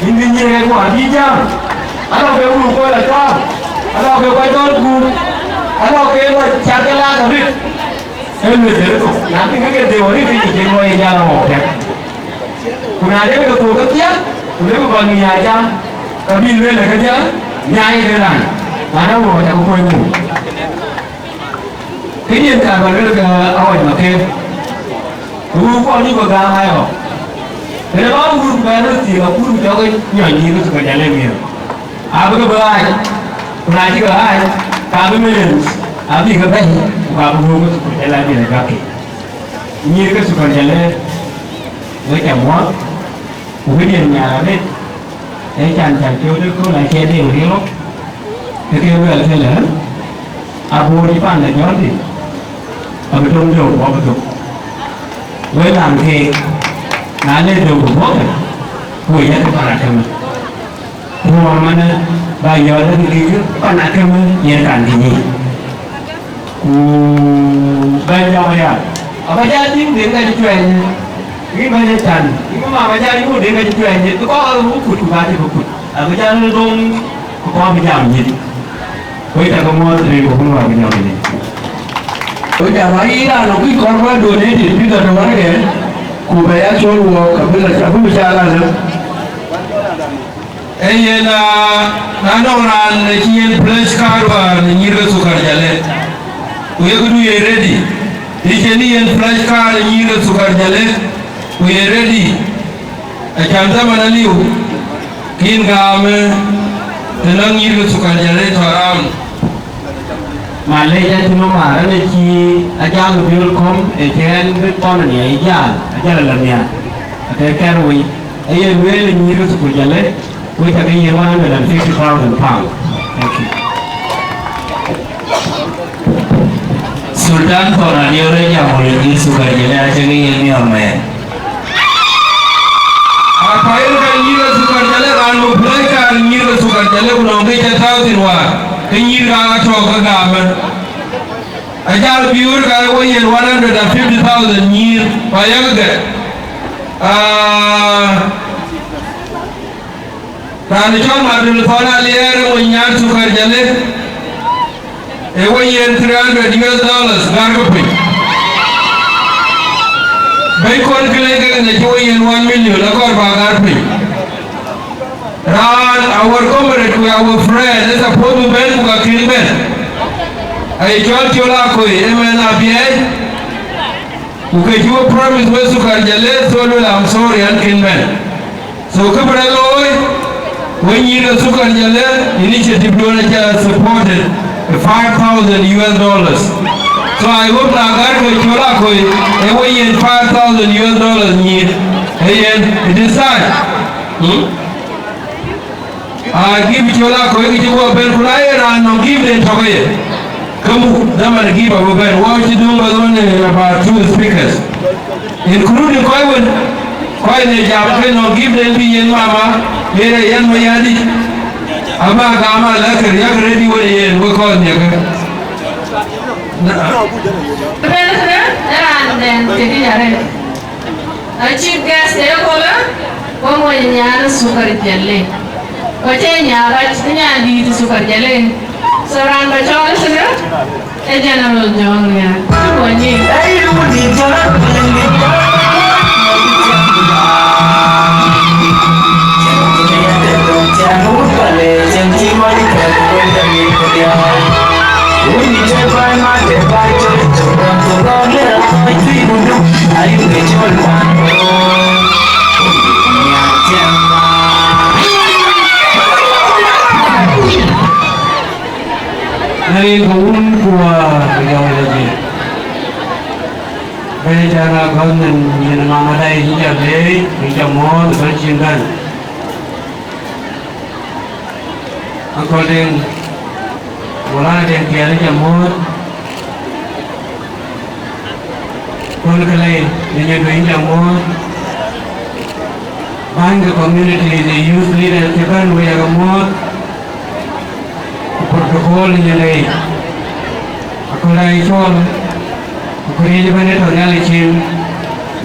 in ni ye ko a di ja alo ke ku ko la ta alo ke ko to ku alo ke lo cha ke la da ri Ellos dulu, nanti kita teori itu jadi mau yang jalan mau ya. Kemudian kita tuh kerja, udah bagi aja, tapi lu lagi kerja, nyai jalan, mana mau aku kau itu. Kemudian kalau lu ke awal macam, lu kau ni kau gak ayo. Kalau lu baru sih, aku lu jauh nyanyi itu suka jalan dia. Aku kebaik, kemudian juga ay, kami menjadi. Abi ke bayi, babu homo suka jalan di negara. Ini ke suka jalan, mereka muat, kemudian nyala ni, jangan jodoh kau nak cedek orang, kemudian jalan, abu di pandai jadi, abu jomjo, abu tu, welang ke, nane jomjo boleh, kue yang kepada kami, rumah mana bayar lagi, panak kami yang kandinya. Banyak ya. Apa jadi dia kan jualnya? Ini banyak kan. Ini mama jadi dia kan jualnya. Tu kau bukut baca bukut. Apa jadi dong? Kau macam ni. Kau tak kamu terima pun apa macam ni. Kau jangan ira. Nak korban dua ni tidak ada mana ke? Kau bayar cowok. Kau bicara lah. na orang kian plus karwa nyira sukar jalan. We gudu ye ready. Ikeni en flash car nyira sukar jalan. We ready. Akamta manaliu. Kin game tenang nyira sukar jalan to around. Malaysia tu nama ada ki ajar lebih kom, ajar beton ni ajar lamnya. Ada kerui. Ayah well nyira sukar jalan. We tak ayah 150,000 pound. Thank you. Sultan Koran ni orang yang boleh di suka jalan aja ni ini orang. Apa yang kan nyira sukar jalan kan mulai kan nyira sukar jalan pulang ke jatau tinwa. Nyira acok kagam. Ajar biur kan we 150,000 nyir payah ke. Rani chon madul thona liere mo nyar sukar jale e wayen $300 gargo pe bay kon kile gele ne wayen 1 million akor ba gar pe ran our comrade to our friend is a podu ben buka kilben ay chol chola ko e mena biye uke juo promise we sukar jale so lo I'm sorry an kilben so kabra loy when you know sukar jale initiative do supported $5,000. So I hope that God chola ko e wayen $5,000 ni ayen decide give chola ko e jibo ben kulai ran no give den toye kamu dama give abo ben what you do about 2 speakers including koywen koy ne jam ke no give den bi yen mama mere yan mo yadi ama gama la kar yak ready wori yen wo ko ne ka chief guest ya kola ko mo nyana sukar jalle ko che nyara nya di sukar jalle soran ba chol sina e general jong ya ko ni ai lu di jara Hari kaum kuah beliau lagi. Berjalan kau dengan mana hijab leh, hijab mohon bercintan. According, orang yang tiada hijab mohon, kau kelai dengan hijab mohon. Bang the community, the youth leader, kita nuya mohon. Protokol ni lagi. Aku lagi call. Aku ni je benda tu nyali cim.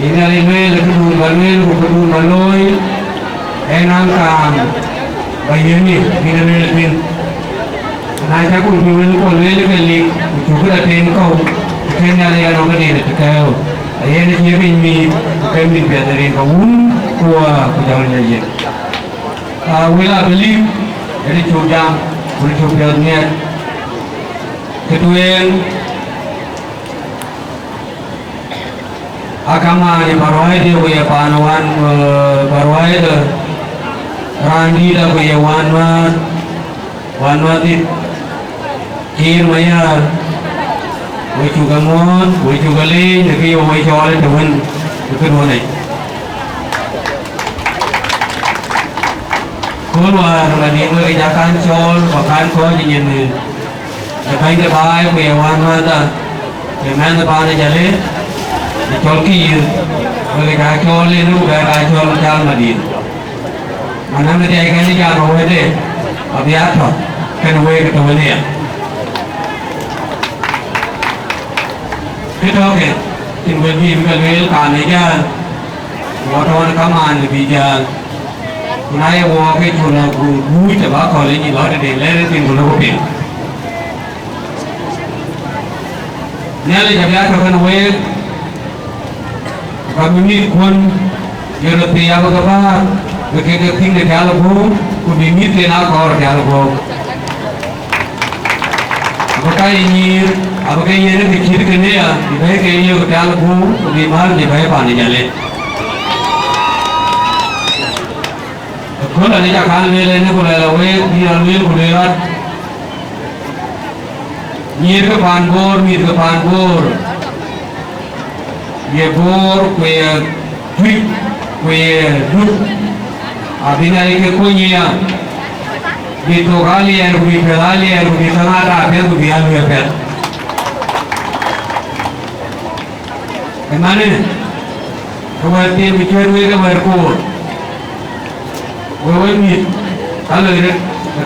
Ini lagi mel, kedua maloi. Enam kam. Bayi ni, ini mel pin. Nanti aku mel kelik. Cukup dah kau. Kau nyali yang orang ni kau. Ayah ni je ni kami biasarin kau. Kuah jalan je. Wila beli. Jadi cujang. Untuk dunia ketuan agama ni baruai dia punya panuan baruai tu randi dah punya wanwa di kir maya wujud gamon wujud gali jadi wujud orang tuan itu mana keluar lagi mengerjakan col bahkan kau jangan ni lepas itu baik punya wanita memang depan jalan col kiri mereka col ini bukan col jalan madin mana mereka ikan ni jangan awet deh abiat tu kan awet kita boleh ya kita okey tinggal di tinggal kan aja wartawan kaman lebih jalan Naya walk it to the good about calling you out a day, let it in the local. Nelly Javier ran away from me one European Avagava, the thing the Calibo could be meeting our Calibo. But I knew Avagayan the Kirkanea, the Vega of Calibo, the Mardi by Panijale. Kalau ni cakap ni kalau awet ni awet boleh ni ke panbor, ye bor kue tweet kue duk, abis ni ke kuenya, itu kali yang kue pedali yang kue sangat ada kue biar kue ped. Kemana? Kau tiap bicara kue ke berkur. Wewe ni, kalau ni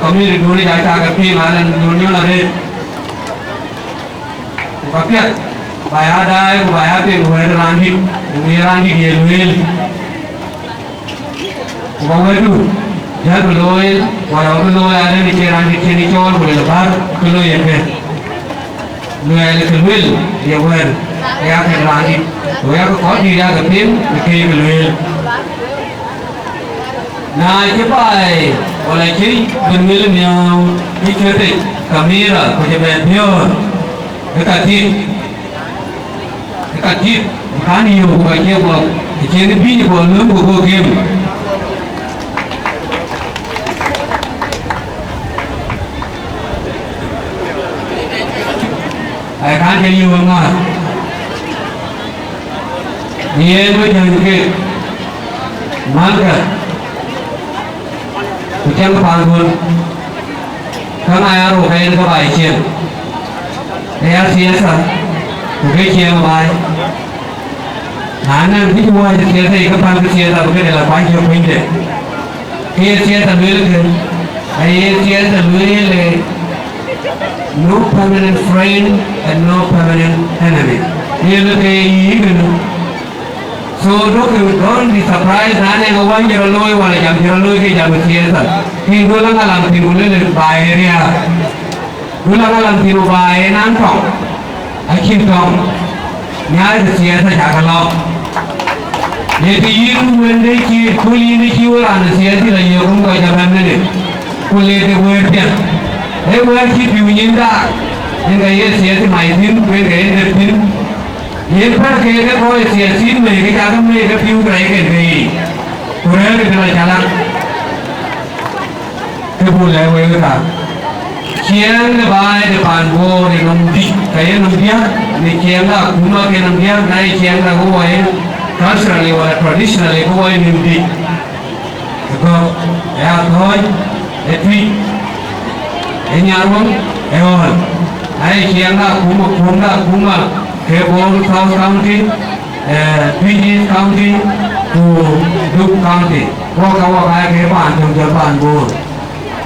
kami ni dulu jadi agak pil, ada dunia lagi. Tapi bayar dah, bayar tu, bayar rangi dia luil. Wawaru, jago loy, walau loy ada di cerang di sini cowok boleh lebar, loy yang ber. Loy ada kelwil, dia ber, dia akan lagi. Loy aku kau dia ketim, dia kelwil. Nah, cepai, oleh kiri kelwil yang diketik kamera, pejabat biar dekat jeep, kani yo bukan dia buat, jadi bini buat lembu buat game. I can't tell you what. Dia tu jangan ke marga, macam panggul, kan ayah rokai itu baik je. Ayah siasa, rokai siapa baik. Anak itu buat siasa, ikat panggul siasa, bukan dalam panjang pindah. Ayah siasa dulu, ayah siasa dulu. No permanent friend and no permanent enemy. So don't be surprised. Nane kawan jeraloi wala jam jeraloi ke jam siasa. Ini gulang alam tiru le bahaya. Gulang alam tiru bahaya nantong. Akhir tong. Nyai siasa jagalau. Jadi iru wende ki kuli ni kiwala siasa la yokum ko jaman ne. Kuli te werdian. Bukan kita punya enggak ya siapa mainin, mereka yang terpin. Yang perkara kalau siapa mereka jangan mereka piu mereka ini. Kurang kita jalan. Keboleh mereka. Siang lepas depan bor nampi, kaya nampia, ni siang dah guna kaya nampia, naik siang dah gua yang culturally or traditionally gua yang nampi. Kalau ya kau, etui. Ini arwah, ewan. Ayah sianglah kuma, Kebon South County, PG County, to Duke County. Wakawa ayah kepan jam jalan bor.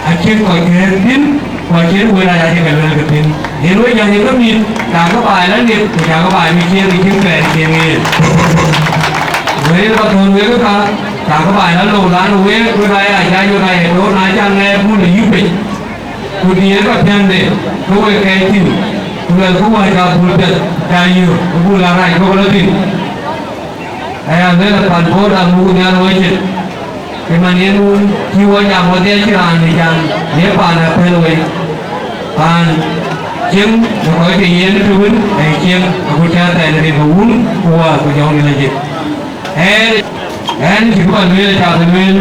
Akhir kau kerin, kau kerin wilayah yang kerin kerin. Ini yang ini kami, jaga bayar ni, jaga bayar mikir keren keren. Wilayah betul wilayah jaga bayar lolan wilayah aja wilayah itu naja ngai pun yupi. Kudinya tak jande, kau kaitin, kau ada bulat, kayu, kau larai, kau latih. Ayah ada panpor, amu punya wajib. Kemudian jiwa yang model ciran yang dia panah pelui, pan, jeng, kau tinggal turun, jeng, aku cakap dari bawun, kuah, kau jauh ni lagi. Jika duit cakap duit.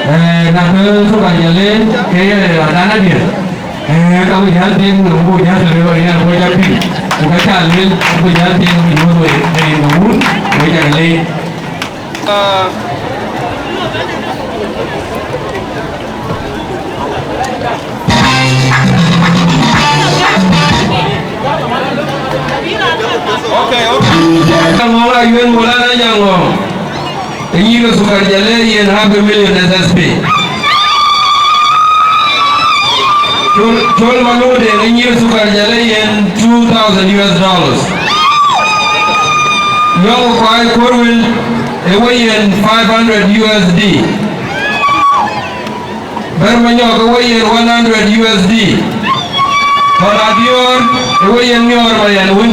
Nak suka jalan, kaya dana dia. Kamu jalan tinggal, kamu jalan sendiri, kamu jalan tinggal. Bukan jalan, kamu jalan tinggal minum tu, dari bangun, kamu jalan leh. Okay. Kamu orang yang mula nanya ngom. Ini lo suka jalan yang hampir million SSP. Jual malu deh, ini lo suka jalan yang $2,000. Yang kau korwil, yang $500. Berbanyak kau yang $100. Kalau dior, yang dior bayar win.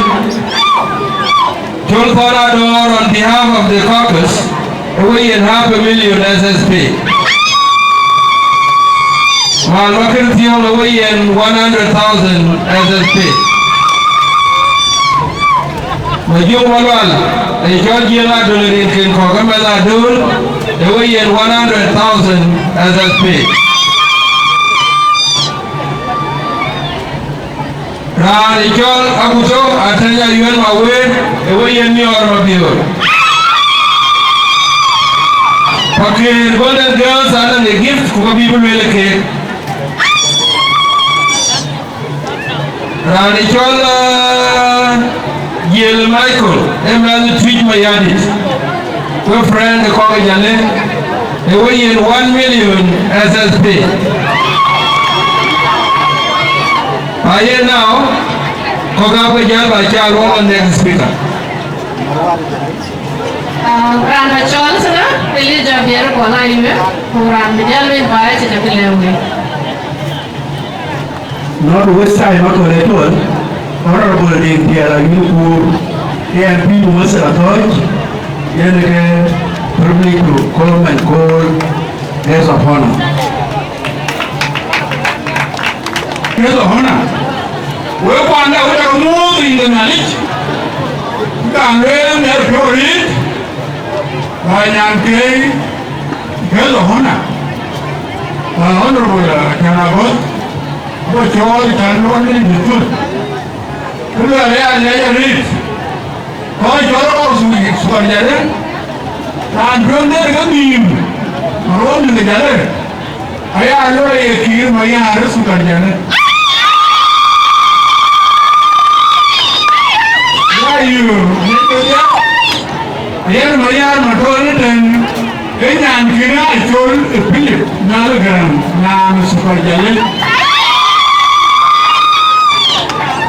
Jual parador on behalf of the caucus. We in $500,000 SSP. While working the way in 100,000 SSP. Majum Walwal, the Georgia Ladul in Kogama Ladul, the way in 100,000 SSP. Radical Abuso, Atanya Yuan Mawe, the way in New York. Okay, golden girls are the gift for people will cake. Radical Yale Michael, Emily Tweet Mayadit. Good friend, the college and they weigh in 1 million SSP. I hear now, Kogapa Jamba Chalo on next speaker. Rana chol sana pili jabiar kola iwe kuran bijal we bae chete pilewe. Northwest side not correct. Honorable India, you and people must have thought, you probably to come and call as of honor. As of honor, we find out what more in the knowledge. Can learn their glory by Yankee, as of honor. Honorable Canabot, but you all can only be good. Chúng ta lấy đi, có chỗ đó sụp nhà đấy, làm chuyện đấy cái gì, mà luôn được cái đấy, ai ăn rồi kia mà nhà nó sụp nhà đấy, cái gì, cái mà nhà mà thôi nó đừng, cái nhà kia nó trốn bị nó gần, nhà nó sụp nhà đấy,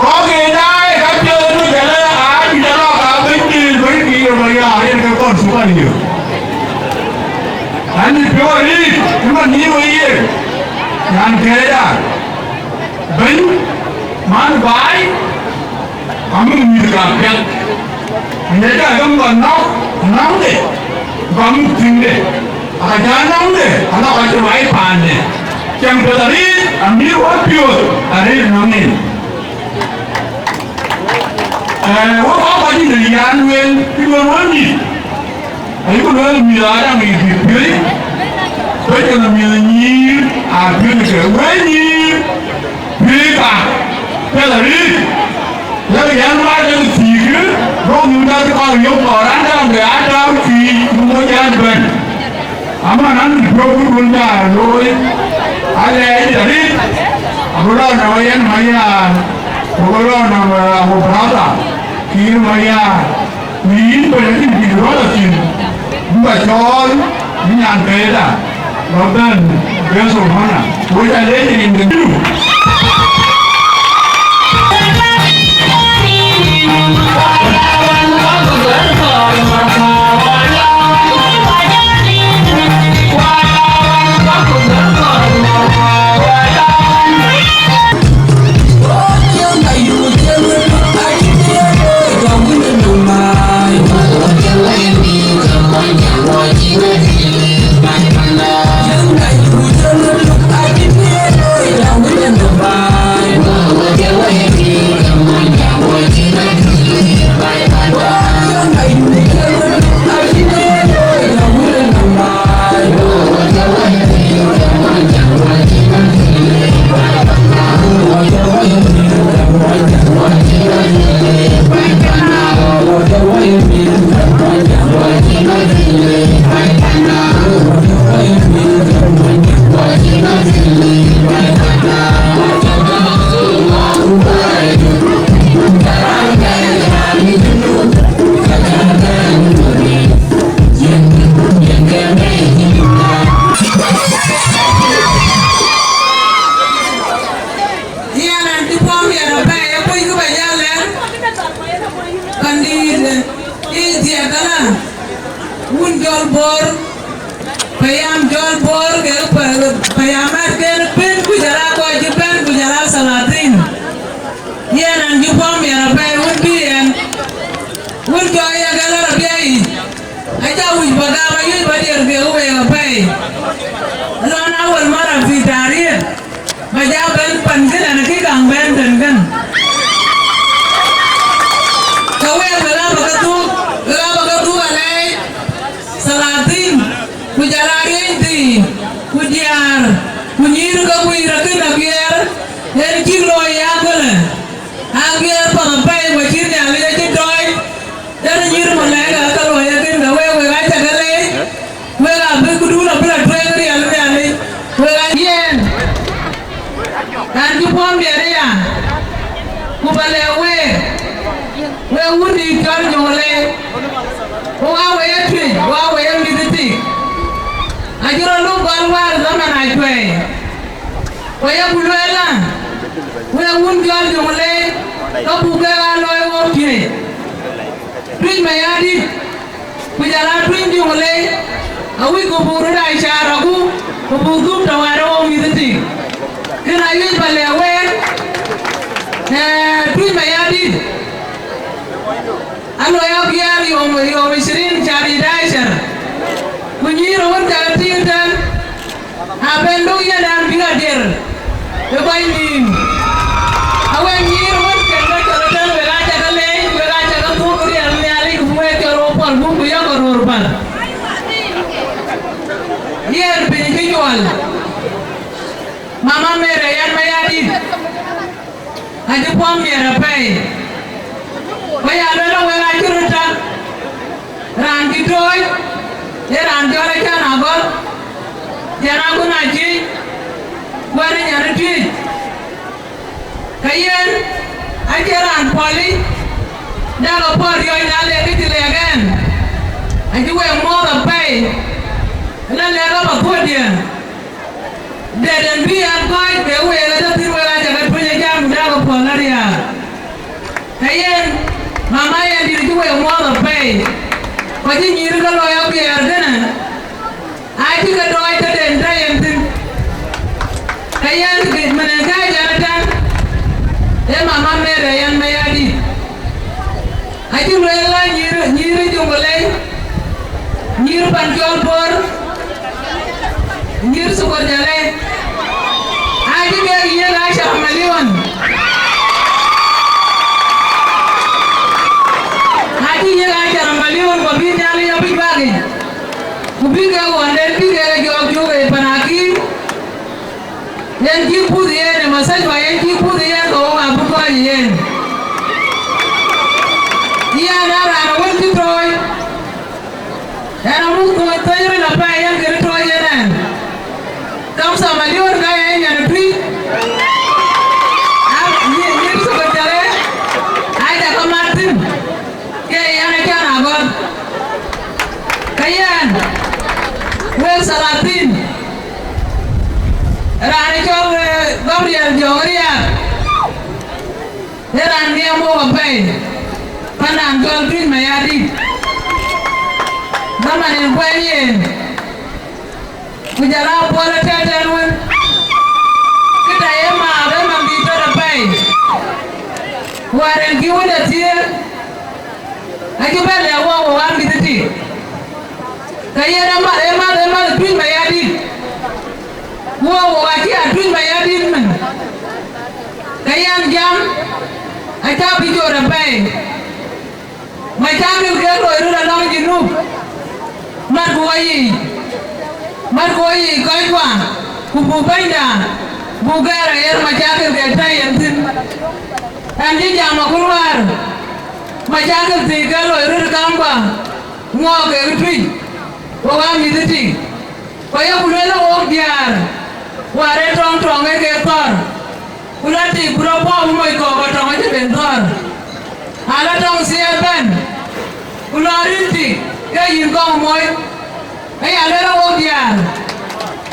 có cái đấy, cái chơi nó cái đấy. Con số bao nhiêu? Anh đi phiếu đi, nhưng mà nhiều vậy, anh kể ra, bánh, mán vải, ấm như là cái, anh ấy là cái mà nóng đấy, bấm thình đấy, à giá nóng đấy, anh nói cái vải pan đấy, chẳng có gì, anh đi hóa phiếu, anh đi nóng đấy. What about the young men? People want me. I could learn me that I'm beauty. But I'm a million, I'm beautiful. When you pick up, tell a read. Let a young man in the secret, go to that car, you for and the other feet, no young man. I'm an unbroken man, Roy. I let it read. I'm around my young man. I'm around our brother. Here Maya, we believe in relative, but all we are better. But then, there's a honor. We are letting in the new. Kujala twin jungole, awi kuburu da ishara ku, kubugu tawaro miditi. Kena yus bale awen, twin mayadi. Alo ya biar yom isrin cari daisar. Kunyiro un karatintan, apendo ya dan bigadir. Kebaini, awen nyiro un kenda karatan belajar kale, belajar kamu kriya nyali kumwe keropal bumbu ya korban. Yer binjual, mama mere yan mayadi, aja pom mere pay. Baya dolo wela churuta, ran kitoy, ran jore kan agol, jana gunaji. Wari nyariti kayen ajaran poli daga por yo nyale kitile again aji we more pay la lega ba kodia deden bi an koy be we la tatir we la jaga punya jam daga polaria kayen mama ya diri we more pay kwaji nyir ga lo yo ke ardena aji ga doy ta den tayen kayan menengah jaratan, mama mere yang mayadi. Aji lela nyir jungle, nyir panjol por, nyir sukor jale. Aji dia iya lasha maliwan. Aji iya lasha maliwan kopi nyali api bagi. Kopi kau anden pi kau jog panaki. Yang kipu dia ni masaj bayar kipu dia kau apa kau yen? Ia nara awal kitroy, era mungkin kau tanya apa yang kitroy yen? Kamu sama liur kaya yang negeri? Ni suka cari, ada kemarin, kaya yang macam apa? Kayan, wel salatin. Rani coba Gabriel Joria, Rani yang mau apa? Panan jual green mayadi, nama ni buayin, kujalan pola tertenun, kita emang bisa apa? Waren kiu dah tiar, aku beli awak gitu ti, kaya emang green mayadi. Wow, aji adun bayadin man. Kayan jam, aja bijo rampai. Macam kerja itu dalam jenuh. Margoi, kau apa? Kubu benda, bugar air macam kerja yang tin. Andi jam aku keluar. Macam kerja itu kambang. Ngok itu, orang itu. Kaya bulan awak biar. Ware tong ke kor, ulati berapa umai kau tong aja bentor. Ala tong siapan, ularinti kayak kau umai, ala awak biar.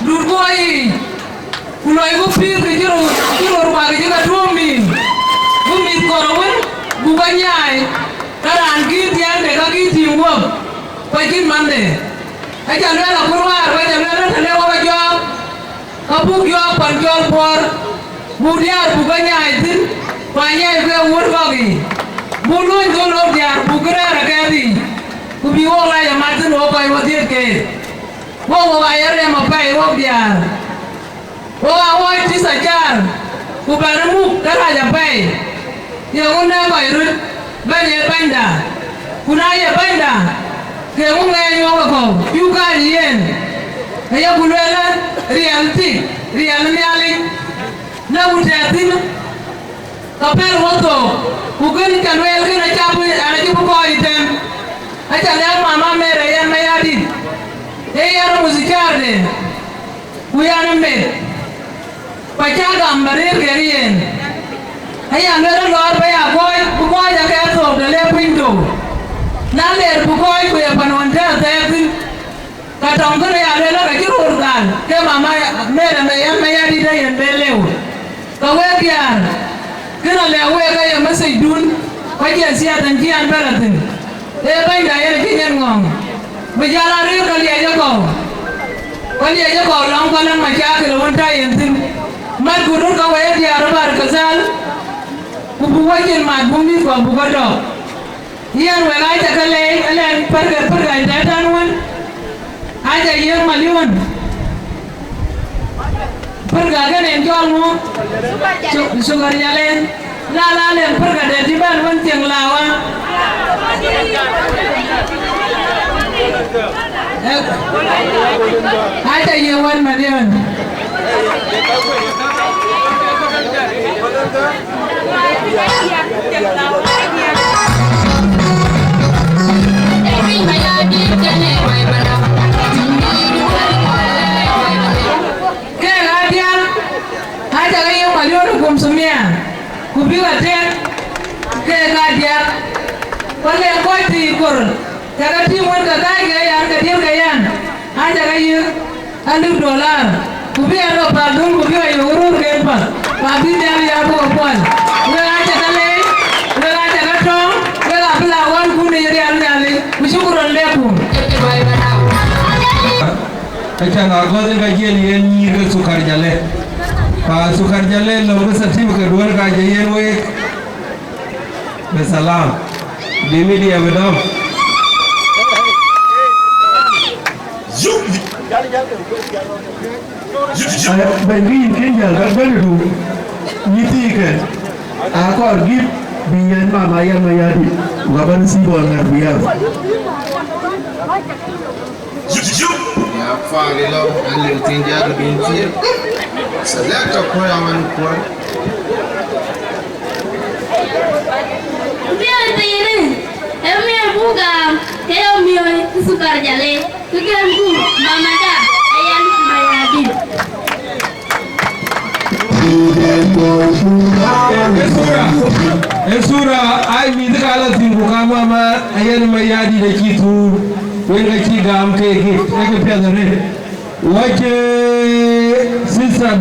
Durkoi, ulai gupir kejuru rumah kejuga 2 min, bumi korban bukanya, karena angkit yang mereka gitu uang, bagian mana? Aja lelak keluar, aja lelak lewat jauh. Kabuk yo panjol por, budiar bukannya itu, banyak juga urgogi, bulun jolok dia, bukera rakadi, kubi wola yang mati wokai wadir ke, wokai air yang mapai wok dia, wokai itu sajar, kubaremu keraja pai, yang unda bairut, banyak benda, kunaya benda, keungai nyokau, juga yen. Ayah bulan reality alih, na ujatin, kapel foto, bukan kanwel kan aja buka item, aja lihat mama mere yang mayadi, ayah musikar deh, buyan ember, baca gambar kerian, ayah lihat luar bayar, buka aja kayak tu, dalam pintu, naler buka buaya panwanja tapi katong kene ada lah kajur kan, ke mama mere yang mayadi dah yang belew, kau kian, kena lewe kaya masih dun, kaya siat dan kian beratin, banyak yang kian ngong, Bejala rir kali aja kau long kalang macam wanita yentin. Mat gurun kau ayat di Arab kesal. Kubu wajin mat bumi kau buka dok. Iyan welai cakale, alen pergai datanuan. Aja yang maliun. Pergai kan enjol mu. Sugar jalen. Lala len pergai dari ban wan tiang lawa. Aja yang wan maliun. Kubiwa ten ke gadia wale ko ti kor daga ti mon ga ga yan ga dem ga yan aja ga yu $100 kubiwa ro pa dun kubiwa yu ro ke pa bi dem ya bo pon we aja ga le we aja ga to we ga bla wan ku ne yari an ale ku shukron le ku acha na goden ga yen ni ga sukar jale pa sukar jale lo ga sati ga duwar ga yen we besalam demi dia bedam bengi kenjal ga beru nyiti ke akor gip binyan mama yang mayadi gaban sibon ngar biar ya fali lo anil tinjar binti sadaka ko yaman ko biar ini emi buka kayak mio sukar jale tukenku mama dah ayam mayadi Esura ai mi da kala tin ko kama ma ayan mayadi da kitu wenga ci gam ke ke pedare wace sister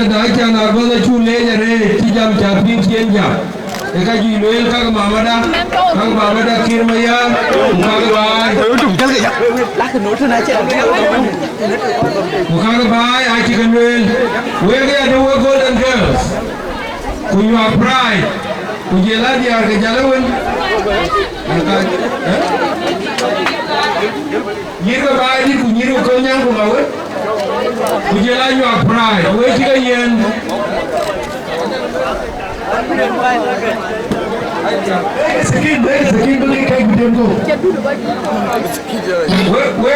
da ake na goza chule jare ci jam chapin kenja e ka ji loyel ka mamada kirmaya ka ba YouTube jal ga la ka note na ce ka ba ai ci kan loyel we ga da golden girls ku you are pride ku je la dia ga jalawan nyiro ba di ku nyiro ko nyang ko mawe ku je la you are pride we ci ga yen sekin bagi kai gudem ko we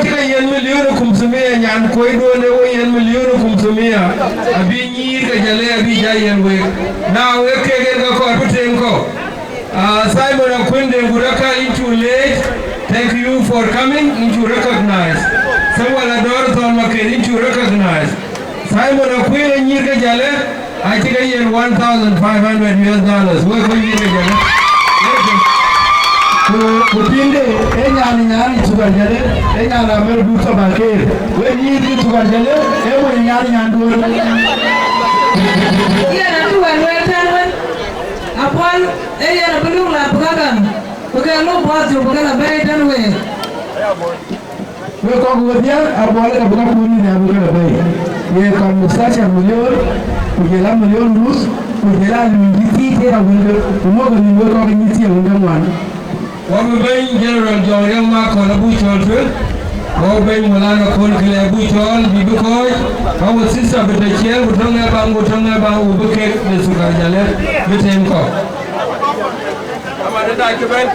ci ga yen million kum sumiya nyan koy do ne wo yen million kum sumiya abi nyir ga jale abi jayen we na we ke ga ko abuten ko Simon Akwende Guraka into late. Thank you for coming into recognize. Samuel Ador Tolmaker into recognize. Simon Akwende Nyirga Jale, I think I get $1,500. Where can you get it? Kupinde enya ni nyani sugar jale enya la mer du so baker we ni di sugar jale e mo nyani nyandur iya na tu wan wan tan apal enya na belum la bukan lo buat jo bukan bay tan we ko dia abole ka bukan kuni na bukan bay ye kan mustacha million kujela million rus kujela ngiti tera windo mo ko ni ko ngiti windo wan Wabubain General John Yama Kolabu Children, Wabubain Mulana Kon Kilabu Chol, Bibukoy, our sister with the chair, Butonga Bang, Ubuke, the Sukajale, with him cop. I'm at the Dakaban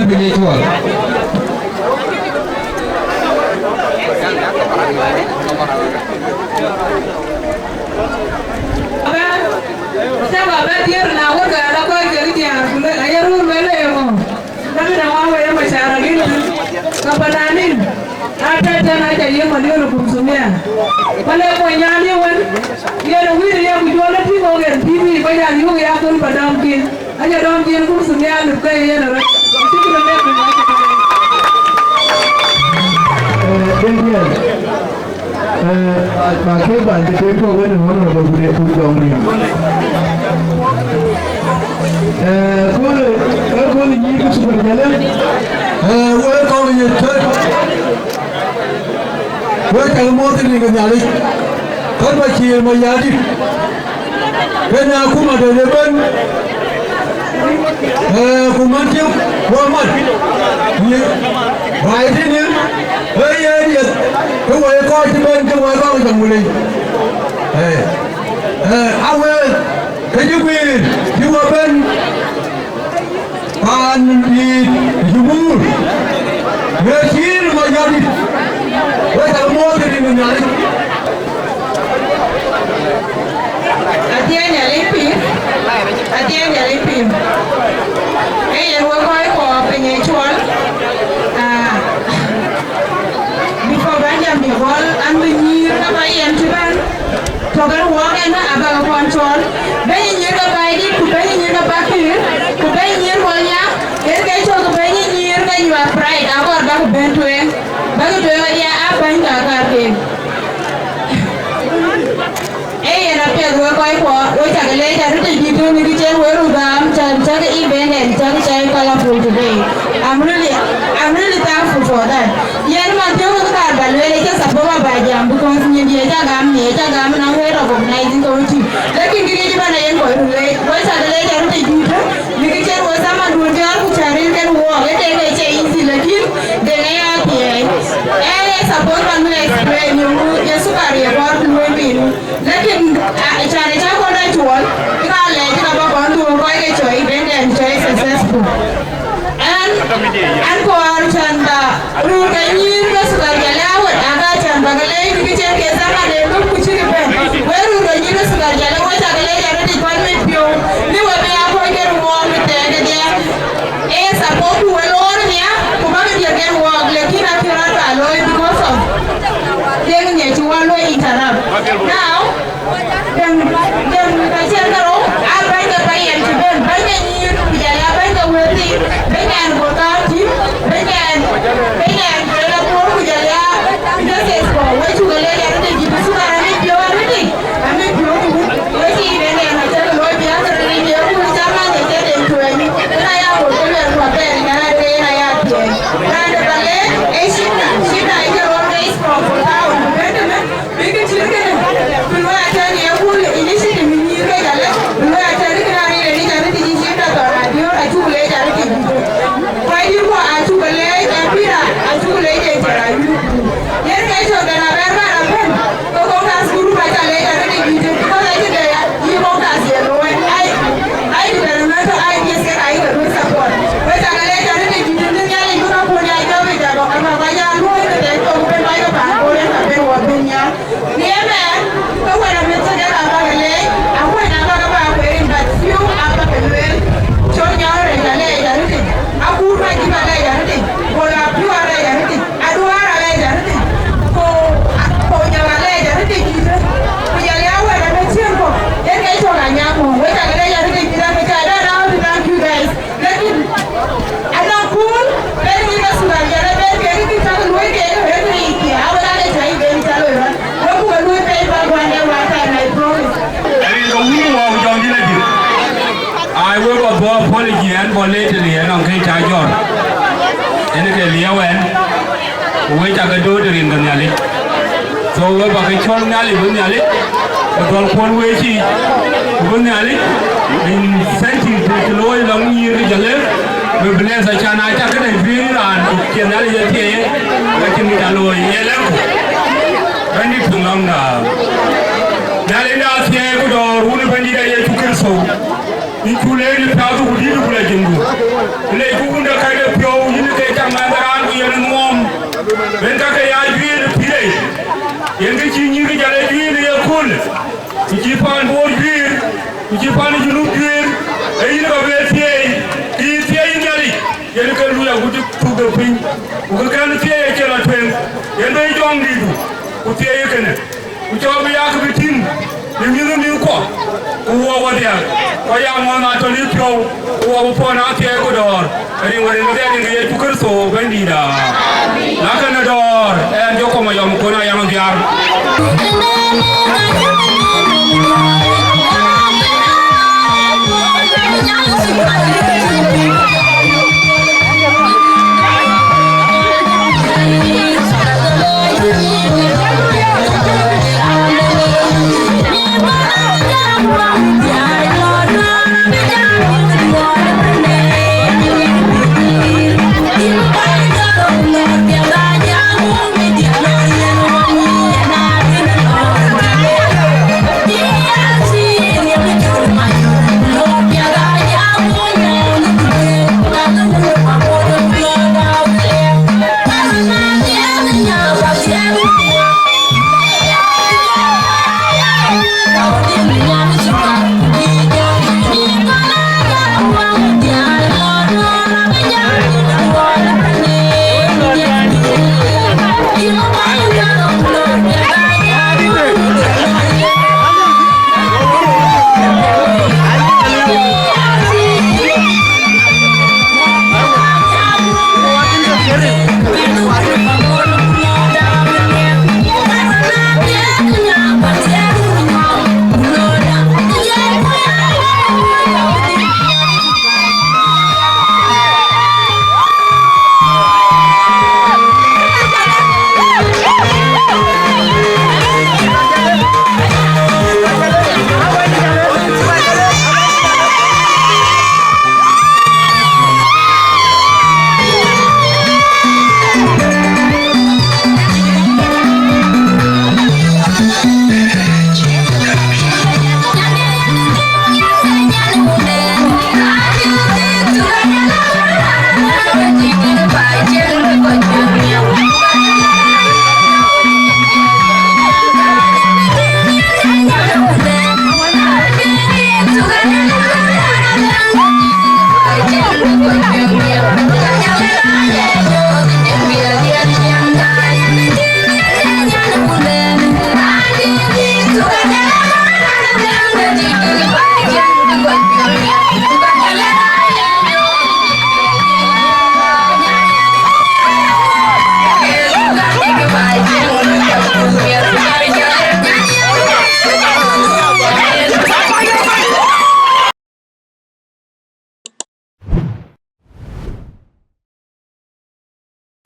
Pinatual. Saya berdiam nak warga ada kau jadi dia, ayah rumah mele mo. Tapi nama awak yang masyarakat ini, kapananin, ada jangan aja yang melihat hukum sumia. Kalau kau nyanyi wan, dia nak wiri yang jual nanti kau kan TV banyak juga yang pun pada mungkin, aja dalam mungkin hukum sumia lupa ya nak. Itu kita lihat pakai bantu tempo kan orang berbudi pun dong ni. Ko ni ko super jale. Wo ko ni te. Wo ka mo te ni ga nyali. Ko ba chi mo ya di. Kena aku ma de ben. Ku man ti wo ma. Ni bai di ni. Ya ya. Ko wo ko ti ben ko wo ko ga mu le. Awe ke ju bi ju wa ben. Pan di jumur. Mesin mo ya di. Wo ka mo te ni nyali. Atia nyali pim. Yang wakoi ko penyecual. Before banjam di hall, ambil apa yang cuman. Togar wong ena abang kontrol. Banyak ke bayi, banyak ke bakir, banyak holnya. Kerja cok banyak ke jual pride. Aku ada bentueng. Bagi dua dia apa yang tak kerja. Tapi aku kau cakap leh cari tu gitu ni kita baru gam cari event dan cari colorful today. Ambil tak for that. Yang macam tu kan balu leh kita sebab bajang because ni dia cakap nak recognizing community. Tapi kita ni mana yang kau cakap leh cari tu gitu. Ni kita sama dua aku cari kan wah kita cari easy lagi dengan apa support kan mulai explain yang suka dia buat dua pin. Lakin cara kau dah jual, kita leh kita bawa dua kau ke cuy event dan cuy successful. And kau harus canda, rugi ni kita suka jalan awal, agak canda kalau kita cakap sama dia tu kucing event. Baru rugi kita suka jalan, kau cakap leh cara di department pio, ni wabi aku ke rumah kita dia. Support dua orang ni, kau bagi dia ke rumah, lekin akhirnya kalau because of dia ni jual lo interrupt. Now, dan macam kalau apa yang bayar juga banyak ni berjalan apa yang berarti banyak anggota tim banyak dalam pun berjalan kita sekor, wajib juga lihat ada di sekarang ni jual ni, kami jual tu, wajib banyak macam lo biasa ni dia pun sama je dan jual ni, saya boleh lihat apa yang ada saya dia, ada balik, Sina itu orang Islam tahu, betul tak? Bikin cerita ni, kalau ada dia pun ini sih demi dia jalan, kalau ada dia hari ini jadi di sini tak radio, aku boleh jadi gitu. Wajib gua aku boleh, tapi lah aku boleh jadi radio. Yang kayak saudara berapa apa? Kau kas guru baca leh jadi gitu. Kau lagi dia, ini mau kasih loan, I di dalam itu I biasa I terus support. Baca leh jadi gitu, ni yang itu nak punya itu beda. Kalau banyak lu itu dia tu bukan banyak kan, boleh sampai wabungnya. Dia man, kau ada macam dia apa leh? Aku nak apa ini, but few apa leh? Contohnya orang jadi. Aku lagi mana jadi? Bola few ada jadi. Aduh ada jadi. Kau nyawa jadi gitu. Punya lewa ada macam kau. Yang kayak orang nyamu, baca leh jadi kita ada now thank you guys. Lagi ada cool, lagi kita sudah jadi. Kita luar ke ini, awal ada cai beri calon. Aku luar ke bagian water naik promise. Jadi kau ni mau jangan dia lagi. I will go bawa polisi and boleh jadi orang kaya cajor. Ini ke liawan, we jaga dua dari nyali. So we pakai cor nyali, nyali. Kalau pun we si, nyali. In senting terlalu long year jalan. Berbelanja saja nak cakap dengan viran, kenal je dia, macam ni kalau yelam, bandi pulang dah. Dari dah saya kuda, ulu bandi dah ye cukup so. Itu leh ni tahu budi tu pula jenggu. Leh aku pun dah kaya piau, ini kaya cakap mandaran, kaya ngom. Benda kaya jual pilih. Yang kecil ni jalan jual dia cool. Ujipan bor jual, ujipan junub jual. Ini kau beli yang kalau yang udah tuh pin, bukan tiada jalan pin, yang dah jong di tu, tiada kena, ucap biar kebetin, yang ni kau, uang dia, kau yang mana tu ni kau, uang apa nak tiada kau dor, hari orang ni dia tukar so bandi dah, nak kena dor, joko macam kau nak yang biar.